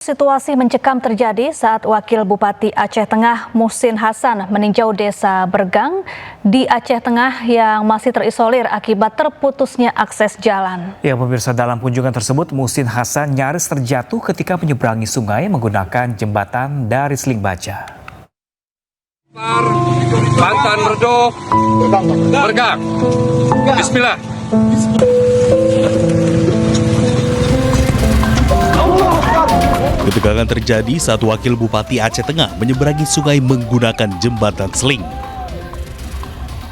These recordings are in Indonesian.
Situasi mencekam terjadi saat Wakil Bupati Aceh Tengah Muhsin Hasan meninjau desa Bergang di Aceh Tengah yang masih terisolir akibat terputusnya akses jalan. Ya pemirsa, dalam kunjungan tersebut Muhsin Hasan nyaris terjatuh ketika menyeberangi sungai menggunakan jembatan dari Seling Baja. Bantan Redo Bergang. Bismillah. Ketegangan terjadi saat Wakil Bupati Aceh Tengah menyeberangi sungai menggunakan jembatan seling.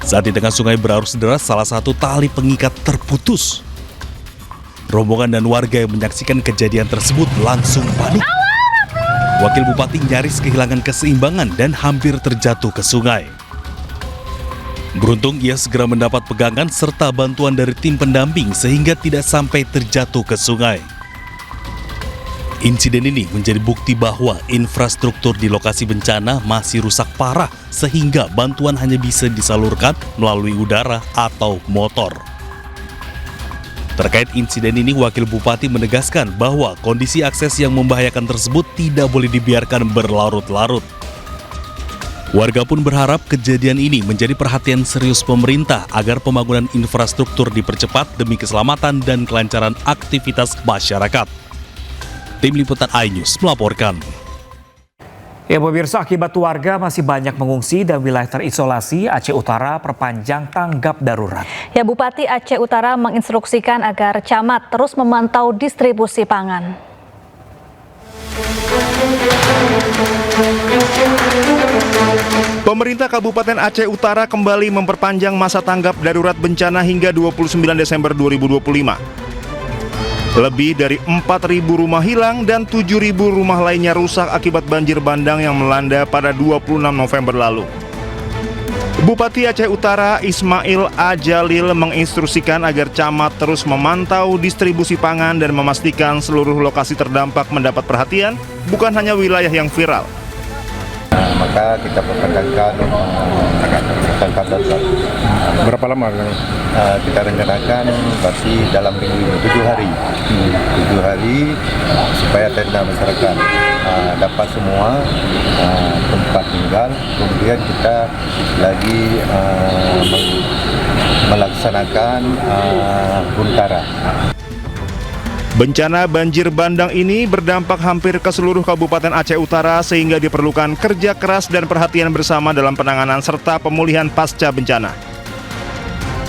Saat di tengah sungai berarus deras, salah satu tali pengikat terputus. Rombongan dan warga yang menyaksikan kejadian tersebut langsung panik. Wakil Bupati nyaris kehilangan keseimbangan dan hampir terjatuh ke sungai. Beruntung ia segera mendapat pegangan serta bantuan dari tim pendamping sehingga tidak sampai terjatuh ke sungai. Insiden ini menjadi bukti bahwa infrastruktur di lokasi bencana masih rusak parah sehingga bantuan hanya bisa disalurkan melalui udara atau motor. Terkait insiden ini, Wakil Bupati menegaskan bahwa kondisi akses yang membahayakan tersebut tidak boleh dibiarkan berlarut-larut. Warga pun berharap kejadian ini menjadi perhatian serius pemerintah agar pembangunan infrastruktur dipercepat demi keselamatan dan kelancaran aktivitas masyarakat. Tim Liputan iNews melaporkan. Ya pemirsa, akibat warga masih banyak mengungsi dan wilayah terisolasi, Aceh Utara perpanjang tanggap darurat. Ya, Bupati Aceh Utara menginstruksikan agar camat terus memantau distribusi pangan. Pemerintah Kabupaten Aceh Utara kembali memperpanjang masa tanggap darurat bencana hingga 29 Desember 2025. Lebih dari 4.000 rumah hilang dan 7.000 rumah lainnya rusak akibat banjir bandang yang melanda pada 26 November lalu. Bupati Aceh Utara Ismail A. Jalil menginstruksikan agar camat terus memantau distribusi pangan dan memastikan seluruh lokasi terdampak mendapat perhatian, bukan hanya wilayah yang viral. Maka kita perpanjangkan tanggap darurat. Berapa lama? Kita rencanakan masih dalam minggu ini 7 hari. 7 hari supaya tenda masyarakat dapat semua tempat tinggal. Kemudian kita lagi melaksanakan buntara. Bencana banjir bandang ini berdampak hampir ke seluruh Kabupaten Aceh Utara sehingga diperlukan kerja keras dan perhatian bersama dalam penanganan serta pemulihan pasca bencana.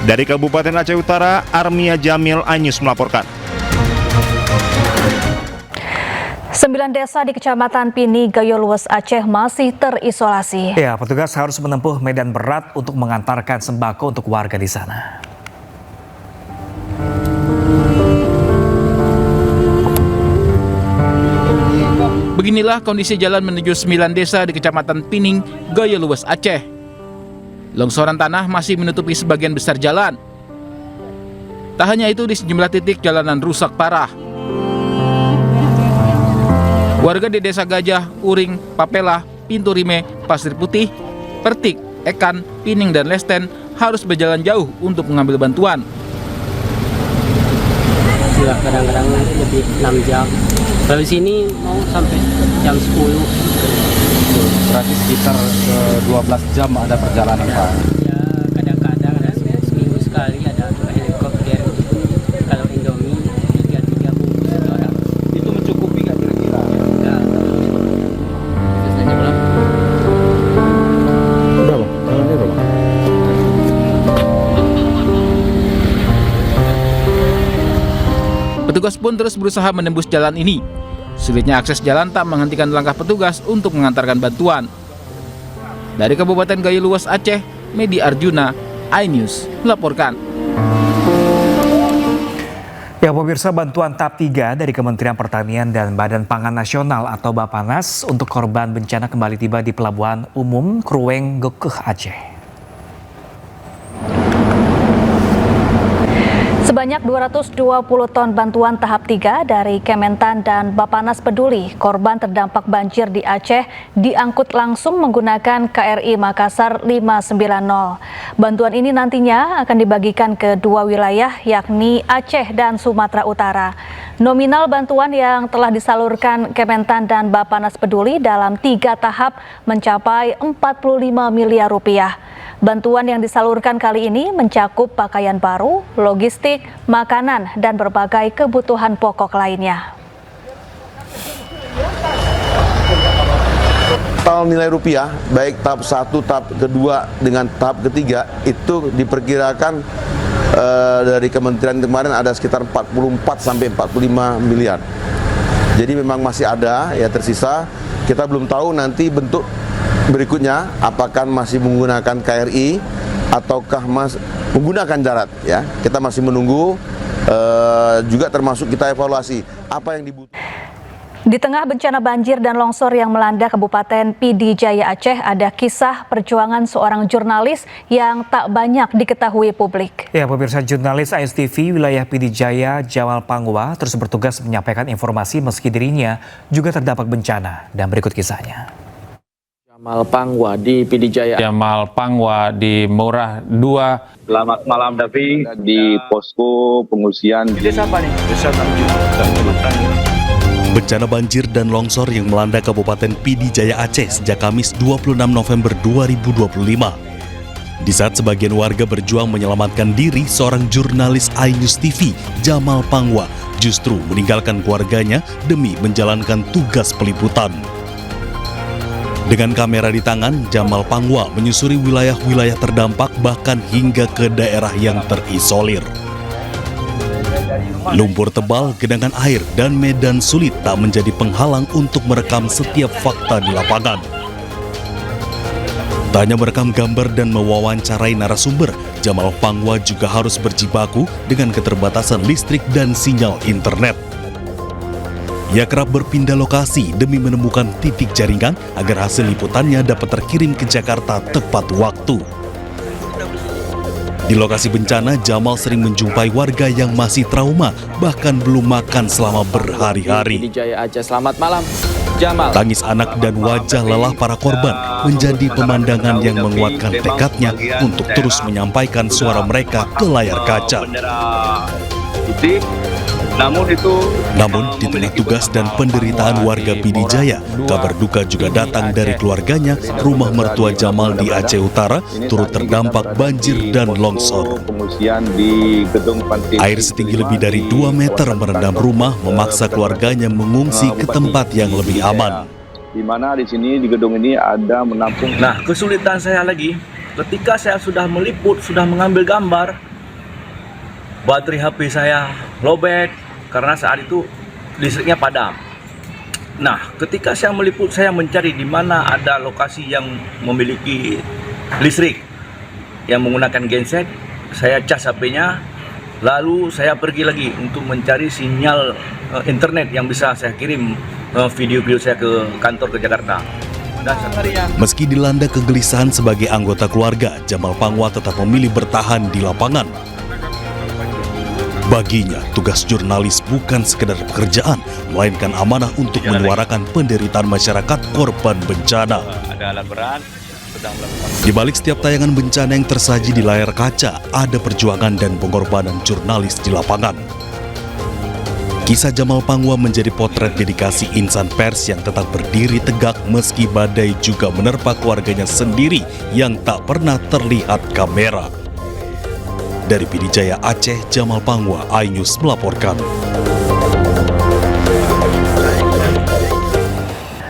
Dari Kabupaten Aceh Utara, Armia Jamil, iNews melaporkan. 9 desa di Kecamatan Pini, Gayo Lues, Aceh masih terisolasi. Ya, petugas harus menempuh medan berat untuk mengantarkan sembako untuk warga di sana. Beginilah kondisi jalan menuju 9 desa di Kecamatan Pining, Gayo Lues, Aceh. Longsoran tanah masih menutupi sebagian besar jalan. Tak hanya itu, di sejumlah titik jalanan rusak parah. Warga di Desa Gajah, Uring, Papela, Pintu Rime, Pasir Putih, Pertik, Ekan, Pining, dan Lesten harus berjalan jauh untuk mengambil bantuan. Kadang-kadang lebih 6 jam. Kalau di sini mau sampai jam 10. Berarti sekitar 12 jam ada perjalanan, Pak. Ya, kadang-kadang ada seminggu sekali ada helikopter. Kalau Indomie 3 bungkus orang. Itu mencukupi nggak kira-kira? Ya. Berapa? Berapa? Petugas pun terus berusaha menembus jalan ini. Sulitnya akses jalan tak menghentikan langkah petugas untuk mengantarkan bantuan. Dari Kabupaten Gayo Lues, Aceh, Medi Arjuna, iNews melaporkan. Ya pemirsa, bantuan tahap 3 dari Kementerian Pertanian dan Badan Pangan Nasional atau Bapanas untuk korban bencana kembali tiba di Pelabuhan Umum Krueng, Gekeh, Aceh. Sebanyak 220 ton bantuan tahap 3 dari Kementan dan Bapanas Peduli korban terdampak banjir di Aceh diangkut langsung menggunakan KRI Makassar 590. Bantuan ini nantinya akan dibagikan ke 2 wilayah yakni Aceh dan Sumatera Utara. Nominal bantuan yang telah disalurkan Kementan dan Bappenas Peduli dalam 3 tahap mencapai 45 miliar rupiah. Bantuan yang disalurkan kali ini mencakup pakaian baru, logistik, makanan, dan berbagai kebutuhan pokok lainnya. Total nilai rupiah, baik tahap 1, tahap kedua dengan tahap ketiga, itu diperkirakan dari kementerian kemarin ada sekitar 44 sampai 45 miliar. Jadi memang masih ada ya tersisa. Kita belum tahu nanti bentuk berikutnya apakah masih menggunakan KRI ataukah menggunakan darat ya. Kita masih menunggu, juga termasuk kita evaluasi apa yang dibutuhkan. Di tengah bencana banjir dan longsor yang melanda Kabupaten Pidi Jaya Aceh, ada kisah perjuangan seorang jurnalis yang tak banyak diketahui publik. Ya, pemirsa, jurnalis ASTV wilayah Pidi Jaya, Jamal Pangwa, terus bertugas menyampaikan informasi meski dirinya juga terdampak bencana. Dan berikut kisahnya. Jamal Pangwa di Pidi Jaya. Jamal Pangwa di Murah 2. Selamat malam Davi, di posko pengungsian di desa apa nih? Desa Bencana banjir dan longsor yang melanda Kabupaten Pidi Jaya Aceh sejak Kamis 26 November 2025. Di saat sebagian warga berjuang menyelamatkan diri, seorang jurnalis iNews TV, Jamal Pangwa, justru meninggalkan keluarganya demi menjalankan tugas peliputan. Dengan kamera di tangan, Jamal Pangwa menyusuri wilayah-wilayah terdampak bahkan hingga ke daerah yang terisolir. Lumpur tebal, genangan air, dan medan sulit tak menjadi penghalang untuk merekam setiap fakta di lapangan. Tak hanya merekam gambar dan mewawancarai narasumber, Jamal Pangwa juga harus berjibaku dengan keterbatasan listrik dan sinyal internet. Ia kerap berpindah lokasi demi menemukan titik jaringan agar hasil liputannya dapat terkirim ke Jakarta tepat waktu. Di lokasi bencana, Jamal sering menjumpai warga yang masih trauma, bahkan belum makan selama berhari-hari. Di Jaya Aceh, selamat malam, Jamal. Tangis anak dan wajah lelah para korban menjadi pemandangan yang menguatkan tekadnya untuk terus menyampaikan suara mereka ke layar kaca. Namun di tengah tugas dan penderitaan warga Pidi Jaya, kabar duka juga datang dari keluarganya. Rumah mertua Jamal di Aceh Utara turut terdampak banjir dan longsor. Air setinggi lebih dari 2 meter merendam rumah, memaksa keluarganya mengungsi ke tempat yang lebih aman. Di mana di sini di gedung ini ada menampung. Nah, kesulitan saya lagi ketika saya sudah meliput, sudah mengambil gambar, baterai HP saya lobet karena saat itu listriknya padam. Nah, ketika saya meliput, saya mencari di mana ada lokasi yang memiliki listrik yang menggunakan genset. Saya cas HP-nya, lalu saya pergi lagi untuk mencari sinyal internet yang bisa saya kirim video-video saya ke kantor ke Jakarta. Meski dilanda kegelisahan sebagai anggota keluarga, Jamal Pangwa tetap memilih bertahan di lapangan. Baginya, tugas jurnalis bukan sekedar pekerjaan, melainkan amanah untuk menyuarakan penderitaan masyarakat korban bencana. Di balik setiap tayangan bencana yang tersaji di layar kaca, ada perjuangan dan pengorbanan jurnalis di lapangan. Kisah Jamal Pangwa menjadi potret dedikasi insan pers yang tetap berdiri tegak meski badai juga menerpa keluarganya sendiri yang tak pernah terlihat kamera. Dari Pidi Jaya Aceh, Jamal Pangwa, iNews melaporkan.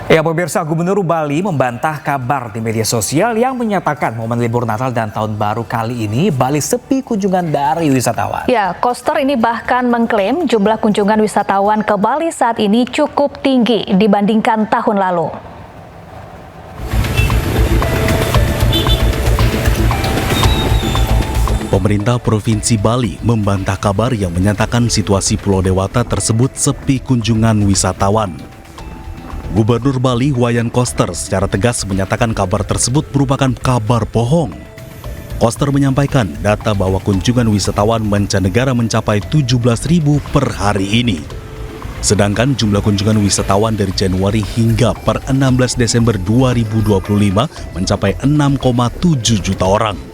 Ya, pemirsa, Gubernur Bali membantah kabar di media sosial yang menyatakan momen libur Natal dan Tahun Baru kali ini Bali sepi kunjungan dari wisatawan. Ya, Koster ini bahkan mengklaim jumlah kunjungan wisatawan ke Bali saat ini cukup tinggi dibandingkan tahun lalu. Pemerintah Provinsi Bali membantah kabar yang menyatakan situasi Pulau Dewata tersebut sepi kunjungan wisatawan. Gubernur Bali Wayan Koster secara tegas menyatakan kabar tersebut merupakan kabar bohong. Koster menyampaikan data bahwa kunjungan wisatawan mancanegara mencapai 17.000 per hari ini. Sedangkan jumlah kunjungan wisatawan dari Januari hingga per 16 Desember 2025 mencapai 6,7 juta orang.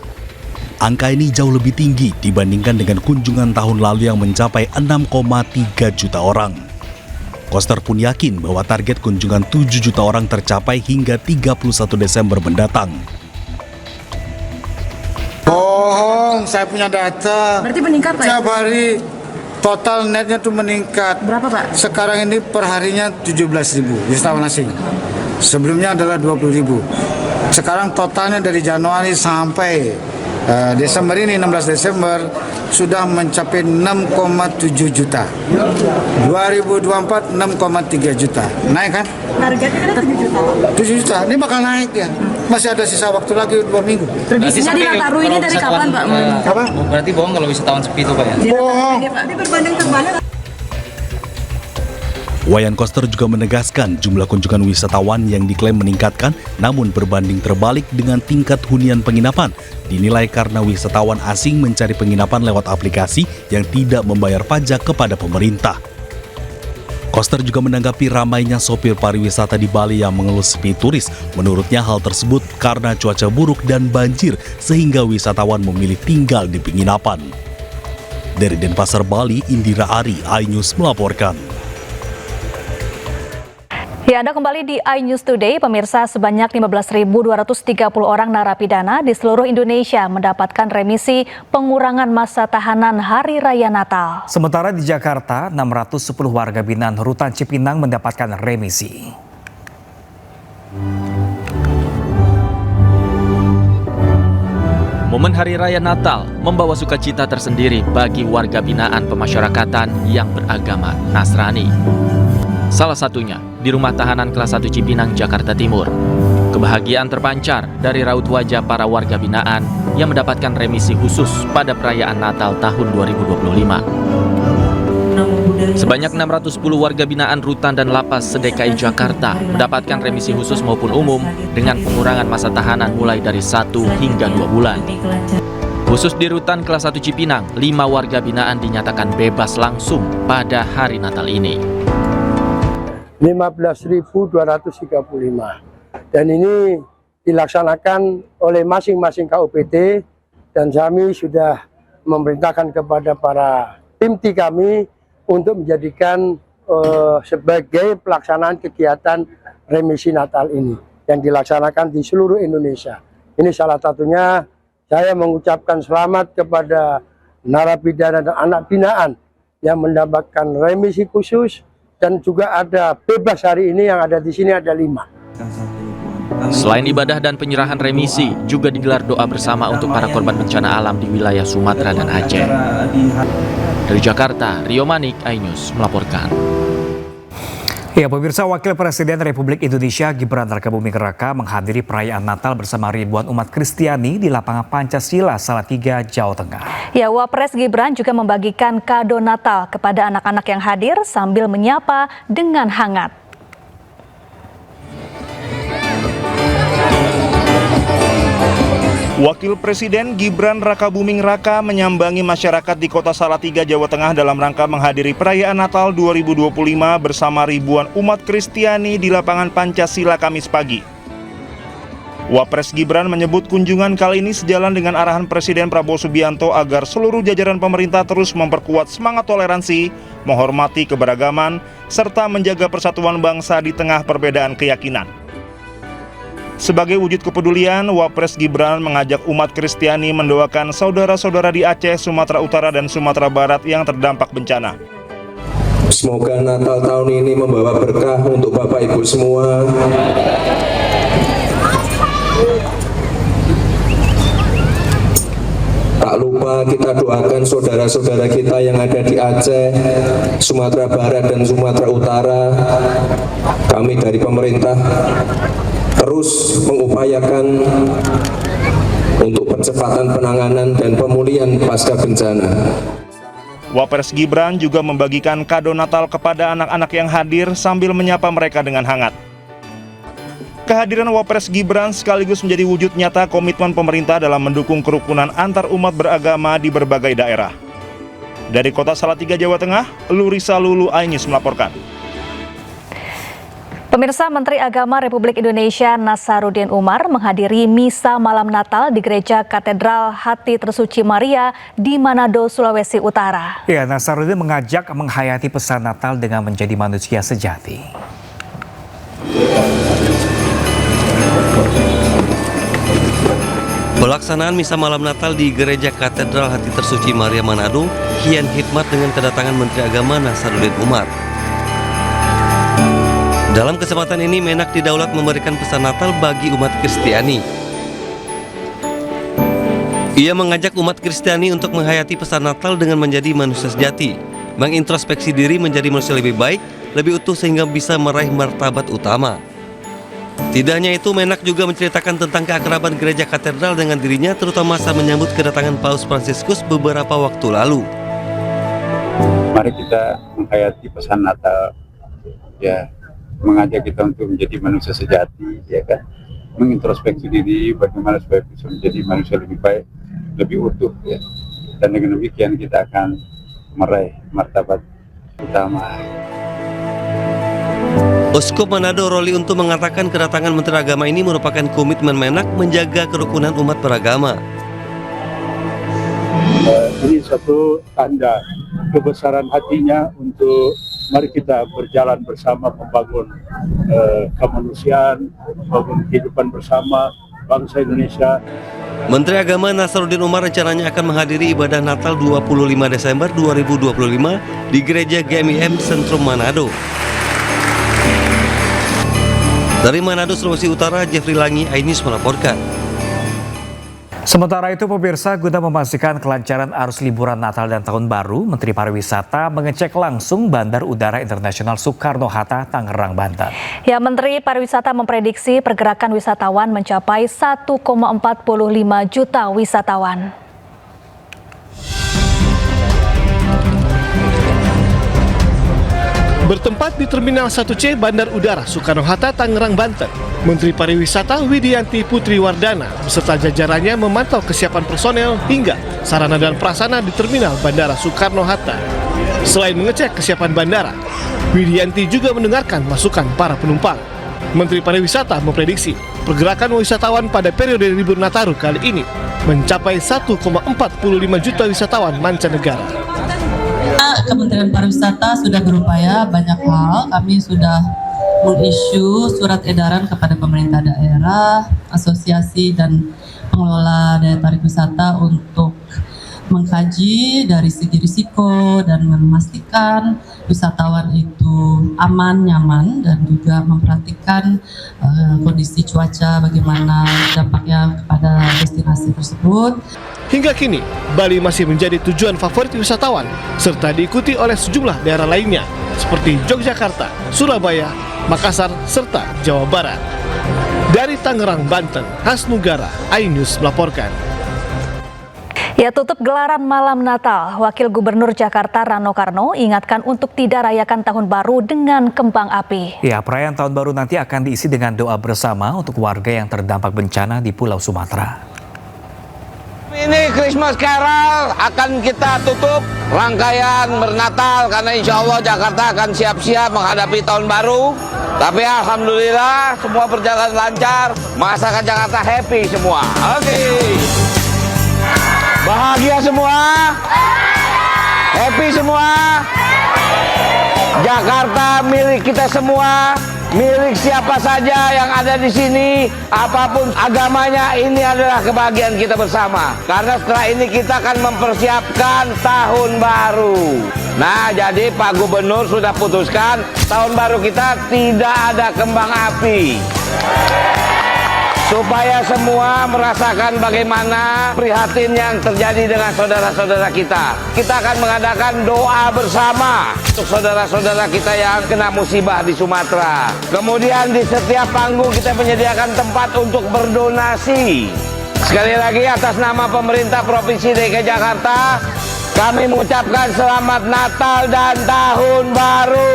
Angka ini jauh lebih tinggi dibandingkan dengan kunjungan tahun lalu yang mencapai 6,3 juta orang. Koster pun yakin bahwa target kunjungan 7 juta orang tercapai hingga 31 Desember mendatang. Bohong, saya punya data. Berarti meningkat, Pak? Setiap hari total netnya tuh meningkat. Berapa, Pak? Sekarang ini perharinya 17.000 wisatawan asing. Sebelumnya adalah 20.000. Sekarang totalnya dari Januari sampai Desember ini, 16 Desember, sudah mencapai 6,7 juta. 2024 6,3 juta. Naik kan? Targetnya kan 7 juta. 7 juta, ini bakal naik ya. Masih ada sisa waktu lagi 2 minggu. Tradisinya di Nataru ini dari kapan, Pak? Apa? Berarti bohong kalau wisatawan sepi itu, Pak ya? Bohong. Ini berbanding terbalik. Wayan Koster juga menegaskan jumlah kunjungan wisatawan yang diklaim meningkatkan, namun berbanding terbalik dengan tingkat hunian penginapan, dinilai karena wisatawan asing mencari penginapan lewat aplikasi yang tidak membayar pajak kepada pemerintah. Koster juga menanggapi ramainya sopir pariwisata di Bali yang mengeluh sepi turis. Menurutnya hal tersebut karena cuaca buruk dan banjir sehingga wisatawan memilih tinggal di penginapan. Dari Denpasar, Bali, Indira Ari, iNews melaporkan. Ya, Anda kembali di iNews Today. Pemirsa, sebanyak 15.230 orang narapidana di seluruh Indonesia mendapatkan remisi pengurangan masa tahanan Hari Raya Natal. Sementara di Jakarta, 610 warga binaan Rutan Cipinang mendapatkan remisi. Momen Hari Raya Natal membawa sukacita tersendiri bagi warga binaan pemasyarakatan yang beragama Nasrani. Salah satunya di rumah tahanan kelas 1 Cipinang, Jakarta Timur. Kebahagiaan terpancar dari raut wajah para warga binaan yang mendapatkan remisi khusus pada perayaan Natal tahun 2025. Sebanyak 610 warga binaan rutan dan lapas se-DKI Jakarta mendapatkan remisi khusus maupun umum dengan pengurangan masa tahanan mulai dari 1 hingga 2 bulan. Khusus di rutan kelas 1 Cipinang, 5 warga binaan dinyatakan bebas langsung pada hari Natal ini. 15.235 dan ini dilaksanakan oleh masing-masing KUPT dan kami sudah memerintahkan kepada para tim T kami untuk menjadikan sebagai pelaksanaan kegiatan remisi Natal ini yang dilaksanakan di seluruh Indonesia. Ini salah satunya saya mengucapkan selamat kepada narapidana dan anak binaan yang mendapatkan remisi khusus. Dan juga ada bebas hari ini yang ada di sini ada 5. Selain ibadah dan penyerahan remisi, juga digelar doa bersama untuk para korban bencana alam di wilayah Sumatera dan Aceh. Dari Jakarta, Rio Manik, iNews melaporkan. Ya, pemirsa, Wakil Presiden Republik Indonesia Gibran Rakabuming Raka menghadiri perayaan Natal bersama ribuan umat Kristiani di lapangan Pancasila Salatiga, Jawa Tengah. Ya, Wapres Gibran juga membagikan kado Natal kepada anak-anak yang hadir sambil menyapa dengan hangat. Wakil Presiden Gibran Rakabuming Raka menyambangi masyarakat di Kota Salatiga, Jawa Tengah dalam rangka menghadiri perayaan Natal 2025 bersama ribuan umat Kristiani di lapangan Pancasila Kamis pagi. Wapres Gibran menyebut kunjungan kali ini sejalan dengan arahan Presiden Prabowo Subianto agar seluruh jajaran pemerintah terus memperkuat semangat toleransi, menghormati keberagaman, serta menjaga persatuan bangsa di tengah perbedaan keyakinan. Sebagai wujud kepedulian, Wapres Gibran mengajak umat Kristiani mendoakan saudara-saudara di Aceh, Sumatera Utara, dan Sumatera Barat yang terdampak bencana. Semoga Natal tahun ini membawa berkah untuk Bapak Ibu semua. Tak lupa kita doakan saudara-saudara kita yang ada di Aceh, Sumatera Barat, dan Sumatera Utara. Kami dari pemerintah terus mengupayakan untuk percepatan penanganan dan pemulihan pasca bencana. Wapres Gibran juga membagikan kado Natal kepada anak-anak yang hadir sambil menyapa mereka dengan hangat. Kehadiran Wapres Gibran sekaligus menjadi wujud nyata komitmen pemerintah dalam mendukung kerukunan antar umat beragama di berbagai daerah. Dari Kota Salatiga, Jawa Tengah, Lurisa Lulu, iNews melaporkan. Pemirsa, Menteri Agama Republik Indonesia Nasaruddin Umar menghadiri misa malam Natal di Gereja Katedral Hati Tersuci Maria di Manado, Sulawesi Utara. Ya, Nasaruddin mengajak menghayati pesan Natal dengan menjadi manusia sejati. Pelaksanaan misa malam Natal di Gereja Katedral Hati Tersuci Maria Manado kian hikmat dengan kedatangan Menteri Agama Nasaruddin Umar. Dalam kesempatan ini, Menak didaulat memberikan pesan Natal bagi umat Kristiani. Ia mengajak umat Kristiani untuk menghayati pesan Natal dengan menjadi manusia sejati, mengintrospeksi diri menjadi manusia lebih baik, lebih utuh sehingga bisa meraih martabat utama. Tidak hanya itu, Menak juga menceritakan tentang keakraban gereja katedral dengan dirinya, terutama saat menyambut kedatangan Paus Fransiskus beberapa waktu lalu. Mari kita menghayati pesan Natal, ya, mengajak kita untuk menjadi manusia sejati, ya kan, mengintrospeksi diri bagaimana supaya bisa menjadi manusia lebih baik, lebih utuh, ya. Dan dengan demikian kita akan meraih martabat utama. Uskup Manado Roli Untu mengatakan kedatangan Menteri Agama ini merupakan komitmen Menak menjaga kerukunan umat beragama. Ini satu tanda kebesaran hatinya untuk mari kita berjalan bersama membangun kemanusiaan, membangun kehidupan bersama bangsa Indonesia. Menteri Agama Nasaruddin Umar rencananya akan menghadiri ibadah Natal 25 Desember 2025 di Gereja GMIM Sentrum Manado. Dari Manado, Sulawesi Utara, Jeffrey Langi, iNews melaporkan. Sementara itu, pemirsa, guna memastikan kelancaran arus liburan Natal dan Tahun Baru, Menteri Pariwisata mengecek langsung Bandar Udara Internasional Soekarno-Hatta, Tangerang, Banten. Ya, Menteri Pariwisata memprediksi pergerakan wisatawan mencapai 1,45 juta wisatawan. Bertempat di Terminal 1C Bandar Udara Soekarno-Hatta, Tangerang, Banten, Menteri Pariwisata Widianti Putri Wardana beserta jajarannya memantau kesiapan personel hingga sarana dan prasarana di Terminal Bandara Soekarno-Hatta. Selain mengecek kesiapan bandara, Widianti juga mendengarkan masukan para penumpang. Menteri Pariwisata memprediksi pergerakan wisatawan pada periode libur Nataru kali ini mencapai 1,45 juta wisatawan mancanegara. Kementerian Pariwisata sudah berupaya banyak hal. Kami sudah mengisyu surat edaran kepada pemerintah daerah, asosiasi dan pengelola daya tarik wisata untuk mengkaji dari segi risiko dan memastikan wisatawan itu aman, nyaman, dan juga memperhatikan kondisi cuaca, bagaimana dampaknya kepada destinasi tersebut. Hingga kini, Bali masih menjadi tujuan favorit wisatawan, serta diikuti oleh sejumlah daerah lainnya, seperti Yogyakarta, Surabaya, Makassar, serta Jawa Barat. Dari Tangerang, Banten, Hasnugara, iNews melaporkan. Ya, tutup gelaran malam Natal, Wakil Gubernur Jakarta Rano Karno ingatkan untuk tidak rayakan Tahun Baru dengan kembang api. Ya, perayaan Tahun Baru nanti akan diisi dengan doa bersama untuk warga yang terdampak bencana di Pulau Sumatera. Ini Christmas Carol akan kita tutup rangkaian bernatal karena insya Allah Jakarta akan siap-siap menghadapi Tahun Baru. Tapi alhamdulillah semua berjalan lancar, masyarakat Jakarta happy semua. Oke. Bahagia semua? Happy semua? Jakarta milik kita semua, milik siapa saja yang ada di sini, apapun agamanya, ini adalah kebahagiaan kita bersama. Karena setelah ini kita akan mempersiapkan Tahun Baru. Nah, jadi Pak Gubernur sudah putuskan Tahun Baru kita tidak ada kembang api. Supaya semua merasakan bagaimana prihatin yang terjadi dengan saudara-saudara kita. Kita akan mengadakan doa bersama untuk saudara-saudara kita yang kena musibah di Sumatera. Kemudian di setiap panggung kita menyediakan tempat untuk berdonasi. Sekali lagi atas nama pemerintah Provinsi DKI Jakarta, kami mengucapkan selamat Natal dan Tahun Baru.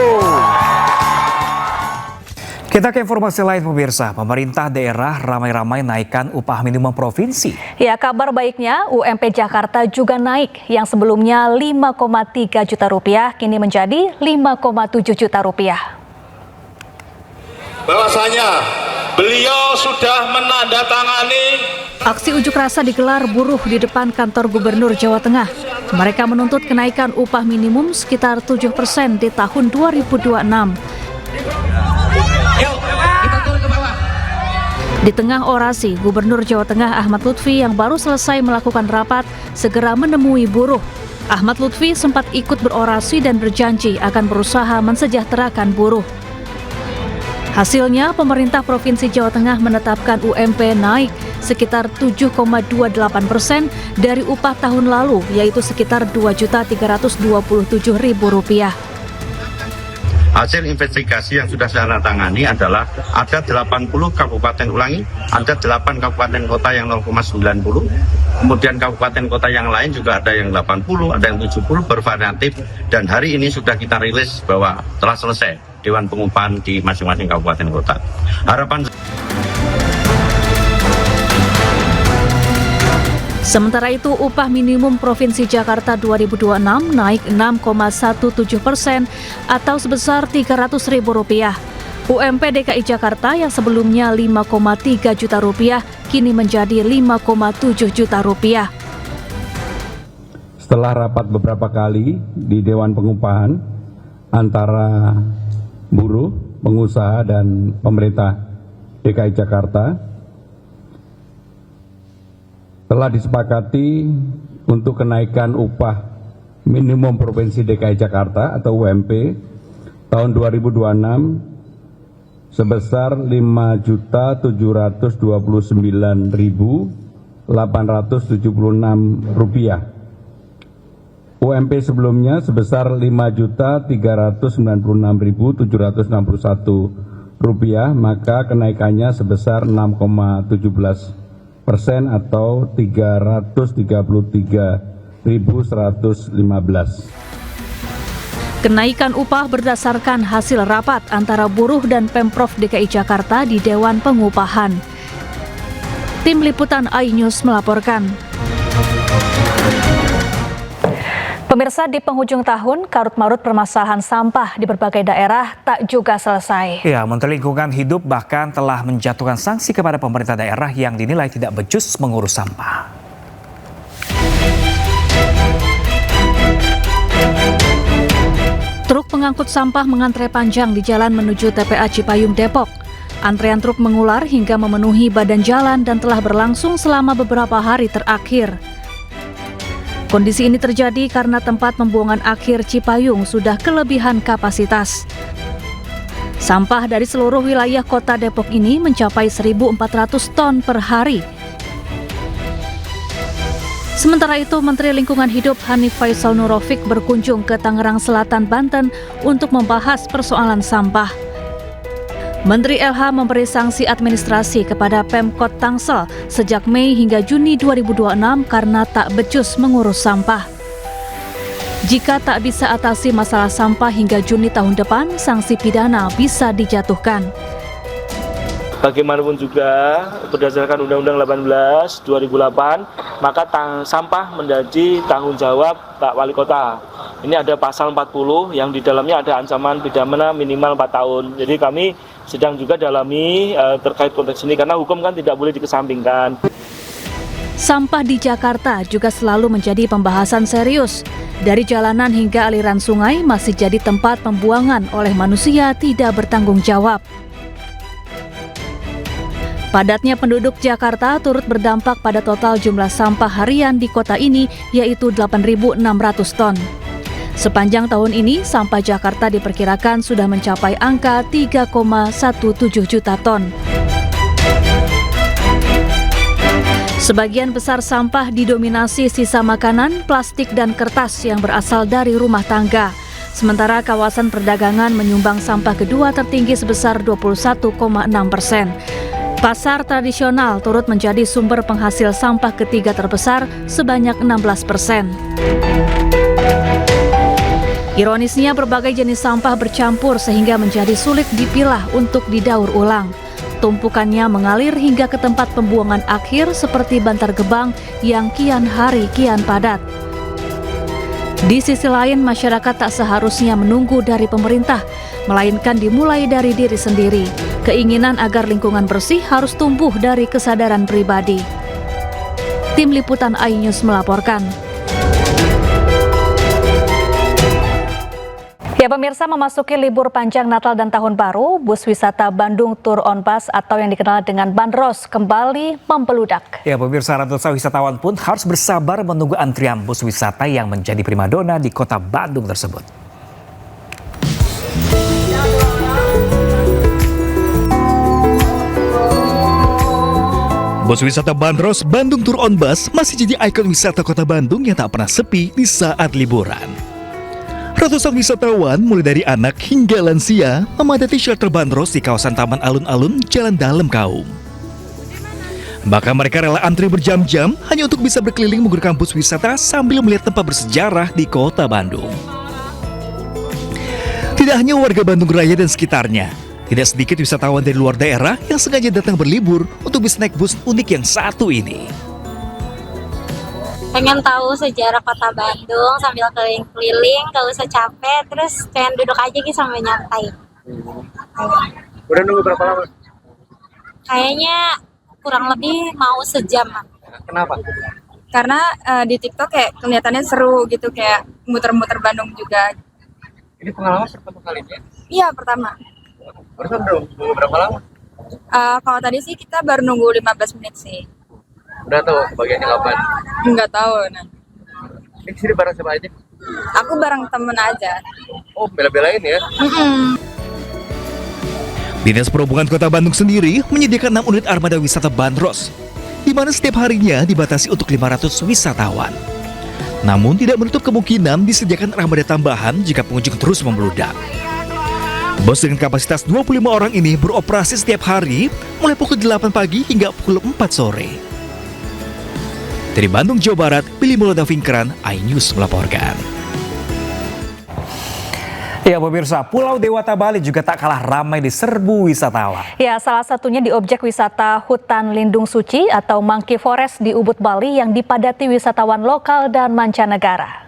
Kita ke informasi lain, pemirsa. Pemerintah daerah ramai-ramai naikkan upah minimum provinsi. Ya, kabar baiknya UMP Jakarta juga naik. Yang sebelumnya 5,3 juta rupiah kini menjadi 5,7 juta rupiah. bahwasanya beliau sudah menandatangani. Aksi unjuk rasa digelar buruh di depan kantor Gubernur Jawa Tengah. Mereka menuntut kenaikan upah minimum sekitar 7% di tahun 2026. Di tengah orasi, Gubernur Jawa Tengah Ahmad Lutfi yang baru selesai melakukan rapat segera menemui buruh. Ahmad Lutfi sempat ikut berorasi dan berjanji akan berusaha mensejahterakan buruh. Hasilnya, pemerintah Provinsi Jawa Tengah menetapkan UMP naik sekitar 7,28% dari upah tahun lalu, yaitu sekitar Rp2.327.000. Hasil investigasi yang sudah saya tangani adalah ada 80 kabupaten ada 8 kabupaten kota yang 0,90, kemudian kabupaten kota yang lain juga ada yang 80, ada yang 70, bervariatif, dan hari ini sudah kita rilis bahwa telah selesai Dewan Pengupahan di masing-masing kabupaten kota. Harapan Sementara itu, upah minimum Provinsi Jakarta 2026 naik 6,17% atau sebesar Rp300.000. UMP DKI Jakarta yang sebelumnya Rp5,3 juta kini menjadi Rp5,7 juta. Setelah rapat beberapa kali di Dewan Pengupahan antara buruh, pengusaha, dan pemerintah DKI Jakarta, telah disepakati untuk kenaikan upah minimum Provinsi DKI Jakarta atau UMP tahun 2026 sebesar Rp5.029.876. UMP sebelumnya sebesar Rp5.396.761, maka kenaikannya sebesar 6,17% atau Rp333.115. Kenaikan upah berdasarkan hasil rapat antara buruh dan Pemprov DKI Jakarta di Dewan Pengupahan. Tim Liputan iNews melaporkan. Pemirsa, di penghujung tahun, karut-marut permasalahan sampah di berbagai daerah tak juga selesai. Ya, Menteri Lingkungan Hidup bahkan telah menjatuhkan sanksi kepada pemerintah daerah yang dinilai tidak becus mengurus sampah. Truk pengangkut sampah mengantre panjang di jalan menuju TPA Cipayung, Depok. Antrean truk mengular hingga memenuhi badan jalan dan telah berlangsung selama beberapa hari terakhir. Kondisi ini terjadi karena tempat pembuangan akhir Cipayung sudah kelebihan kapasitas. Sampah dari seluruh wilayah kota Depok ini mencapai 1.400 ton per hari. Sementara itu, Menteri Lingkungan Hidup Hanif Faisal Nurofik berkunjung ke Tangerang Selatan, Banten untuk membahas persoalan sampah. Menteri LH memberi sanksi administrasi kepada Pemkot Tangsel sejak Mei hingga Juni 2026 karena tak becus mengurus sampah. Jika tak bisa atasi masalah sampah hingga Juni tahun depan, sanksi pidana bisa dijatuhkan. Bagaimanapun juga, berdasarkan Undang-Undang 18 2008, maka sampah menjadi tanggung jawab Pak Wali Kota. Ini ada pasal 40 yang di dalamnya ada ancaman pidana minimal 4 tahun. Jadi kami sedang juga dalami terkait konteks ini karena hukum kan tidak boleh dikesampingkan. Sampah di Jakarta juga selalu menjadi pembahasan serius. Dari jalanan hingga aliran sungai masih jadi tempat pembuangan oleh manusia tidak bertanggung jawab. Padatnya penduduk Jakarta turut berdampak pada total jumlah sampah harian di kota ini, yaitu 8.600 ton. Sepanjang tahun ini, sampah Jakarta diperkirakan sudah mencapai angka 3,17 juta ton. Sebagian besar sampah didominasi sisa makanan, plastik, dan kertas yang berasal dari rumah tangga. Sementara kawasan perdagangan menyumbang sampah kedua tertinggi sebesar 21,6%. Pasar tradisional turut menjadi sumber penghasil sampah ketiga terbesar sebanyak 16%. Ironisnya, berbagai jenis sampah bercampur sehingga menjadi sulit dipilah untuk didaur ulang. Tumpukannya mengalir hingga ke tempat pembuangan akhir seperti Bantar Gebang yang kian hari kian padat. Di sisi lain, masyarakat tak seharusnya menunggu dari pemerintah, melainkan dimulai dari diri sendiri. Keinginan agar lingkungan bersih harus tumbuh dari kesadaran pribadi. Tim Liputan iNews melaporkan. Ya pemirsa, memasuki libur panjang Natal dan Tahun Baru, bus wisata Bandung Tour on Bus atau yang dikenal dengan Bandros kembali membeludak. Ya pemirsa, ratusan wisatawan pun harus bersabar menunggu antrian bus wisata yang menjadi primadona di kota Bandung tersebut. Bus wisata Bandros Bandung Tour on Bus masih jadi ikon wisata kota Bandung yang tak pernah sepi di saat liburan. Ratusan wisatawan mulai dari anak hingga lansia memadati shelter Bandros di kawasan Taman Alun-Alun, Jalan Dalem Kaum. Bahkan mereka rela antri berjam-jam hanya untuk bisa berkeliling menggunakan bus wisata sambil melihat tempat bersejarah di kota Bandung. Tidak hanya warga Bandung Raya dan sekitarnya, tidak sedikit wisatawan dari luar daerah yang sengaja datang berlibur untuk bisa naik bus unik yang satu ini. Pengen tahu sejarah kota Bandung sambil keliling-keliling, gak usah capek, terus pengen duduk aja gitu sambil nyantai. Udah nunggu berapa lama? Kayaknya kurang lebih mau sejam. Kenapa? Karena di TikTok kayak kelihatannya seru gitu, kayak muter-muter Bandung juga. Ini pengalaman pertama kalinya? Iya, pertama. Barusan nunggu berapa lama? Kalau tadi sih kita baru nunggu 15 menit sih. Udah tahu bagiannya kapan? Nggak tahu. Nah. Ini sini bareng siapa aja? Aku bareng temen aja. Oh, bela-belain ya? Dinas Perhubungan Kota Bandung sendiri menyediakan 6 unit armada wisata Bandros, di mana setiap harinya dibatasi untuk 500 wisatawan. Namun tidak menutup kemungkinan disediakan armada tambahan jika pengunjung terus membludak. Bus dengan kapasitas 25 orang ini beroperasi setiap hari mulai pukul 8 pagi hingga pukul 4 sore. Dari Bandung, Jawa Barat, Billy Mulyono Vingkeran, iNews melaporkan. Ya pemirsa, Pulau Dewata Bali juga tak kalah ramai diserbu wisatawan. Ya, salah satunya di objek wisata Hutan Lindung Suci atau Monkey Forest di Ubud, Bali yang dipadati wisatawan lokal dan mancanegara.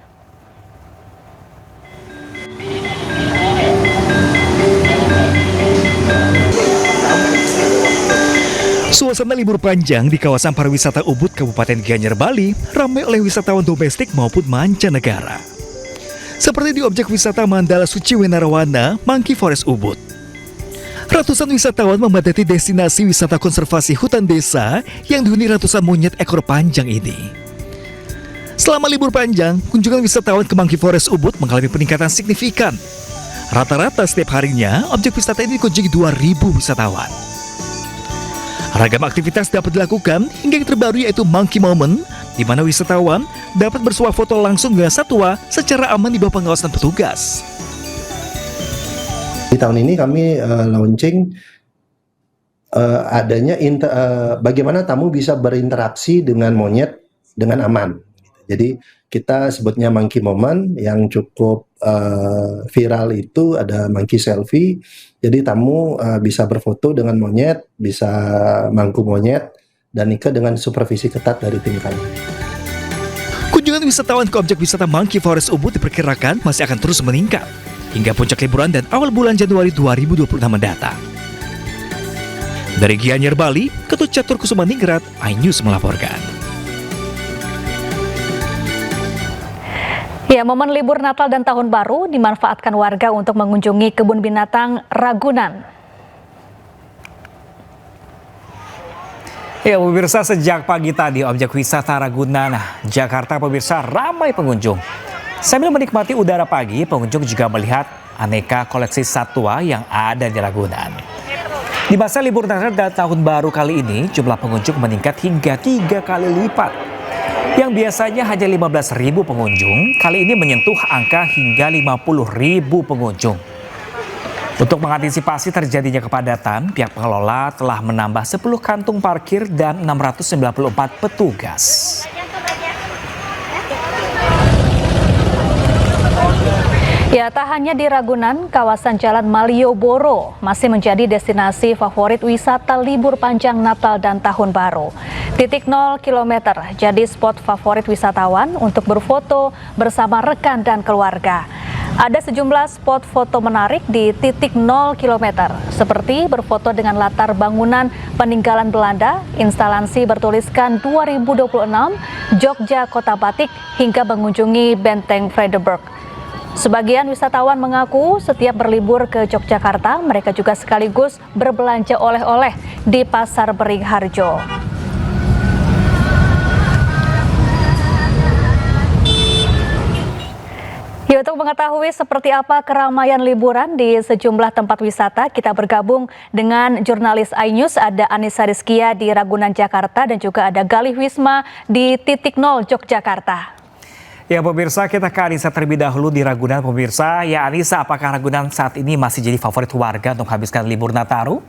Suasana libur panjang di kawasan pariwisata Ubud, Kabupaten Gianyar, Bali ramai oleh wisatawan domestik maupun mancanegara. Seperti di objek wisata Mandala Suci Wenarawana, Monkey Forest Ubud. Ratusan wisatawan memadati destinasi wisata konservasi hutan desa yang dihuni ratusan monyet ekor panjang ini. Selama libur panjang, kunjungan wisatawan ke Monkey Forest Ubud mengalami peningkatan signifikan. Rata-rata setiap harinya, objek wisata ini dikunjungi 2.000 wisatawan. Ragam aktivitas dapat dilakukan hingga yang terbaru yaitu Monkey Moment, di mana wisatawan dapat bersuah foto langsung dengan satwa secara aman di bawah pengawasan petugas. Di tahun ini kami launching adanya bagaimana tamu bisa berinteraksi dengan monyet dengan aman. Jadi kita sebutnya Monkey Moment, yang cukup viral itu ada monkey selfie. Jadi tamu bisa berfoto dengan monyet, bisa mangku monyet, dan nikah dengan supervisi ketat dari tim kami. Kunjungan wisatawan ke objek wisata Monkey Forest Ubud diperkirakan masih akan terus meningkat hingga puncak liburan dan awal bulan Januari 2026 mendatang. Dari Gianyar, Bali, Ketut Catur Kusumaningrat, iNews melaporkan. Ya, momen libur Natal dan Tahun Baru dimanfaatkan warga untuk mengunjungi kebun binatang Ragunan. Ya pemirsa, sejak pagi tadi objek wisata Ragunan, Jakarta pemirsa ramai pengunjung. Sambil menikmati udara pagi, pengunjung juga melihat aneka koleksi satwa yang ada di Ragunan. Di masa libur Natal dan Tahun Baru kali ini, jumlah pengunjung meningkat hingga 3 kali lipat. Yang biasanya hanya 15.000 pengunjung, kali ini menyentuh angka hingga 50.000 pengunjung. Untuk mengantisipasi terjadinya kepadatan, pihak pengelola telah menambah 10 kantung parkir dan 694 petugas. Ya, tak hanya di Ragunan, kawasan Jalan Malioboro masih menjadi destinasi favorit wisata libur panjang Natal dan Tahun Baru. Titik 0 km jadi spot favorit wisatawan untuk berfoto bersama rekan dan keluarga. Ada sejumlah spot foto menarik di titik 0 km, seperti berfoto dengan latar bangunan peninggalan Belanda, instalasi bertuliskan 2026, Jogja Kota Batik, hingga mengunjungi Benteng Vredenburg. Sebagian wisatawan mengaku setiap berlibur ke Yogyakarta, mereka juga sekaligus berbelanja oleh-oleh di Pasar Beringharjo. Ya, untuk mengetahui seperti apa keramaian liburan di sejumlah tempat wisata, kita bergabung dengan jurnalis iNews, ada Anissa Rizkia di Ragunan, Jakarta, dan juga ada Galih Wisma di titik 0 Yogyakarta. Ya pemirsa, kita ke Anissa terlebih dahulu di Ragunan. Pemirsa, ya Anissa, apakah Ragunan saat ini masih jadi favorit warga untuk menghabiskan libur Nataru?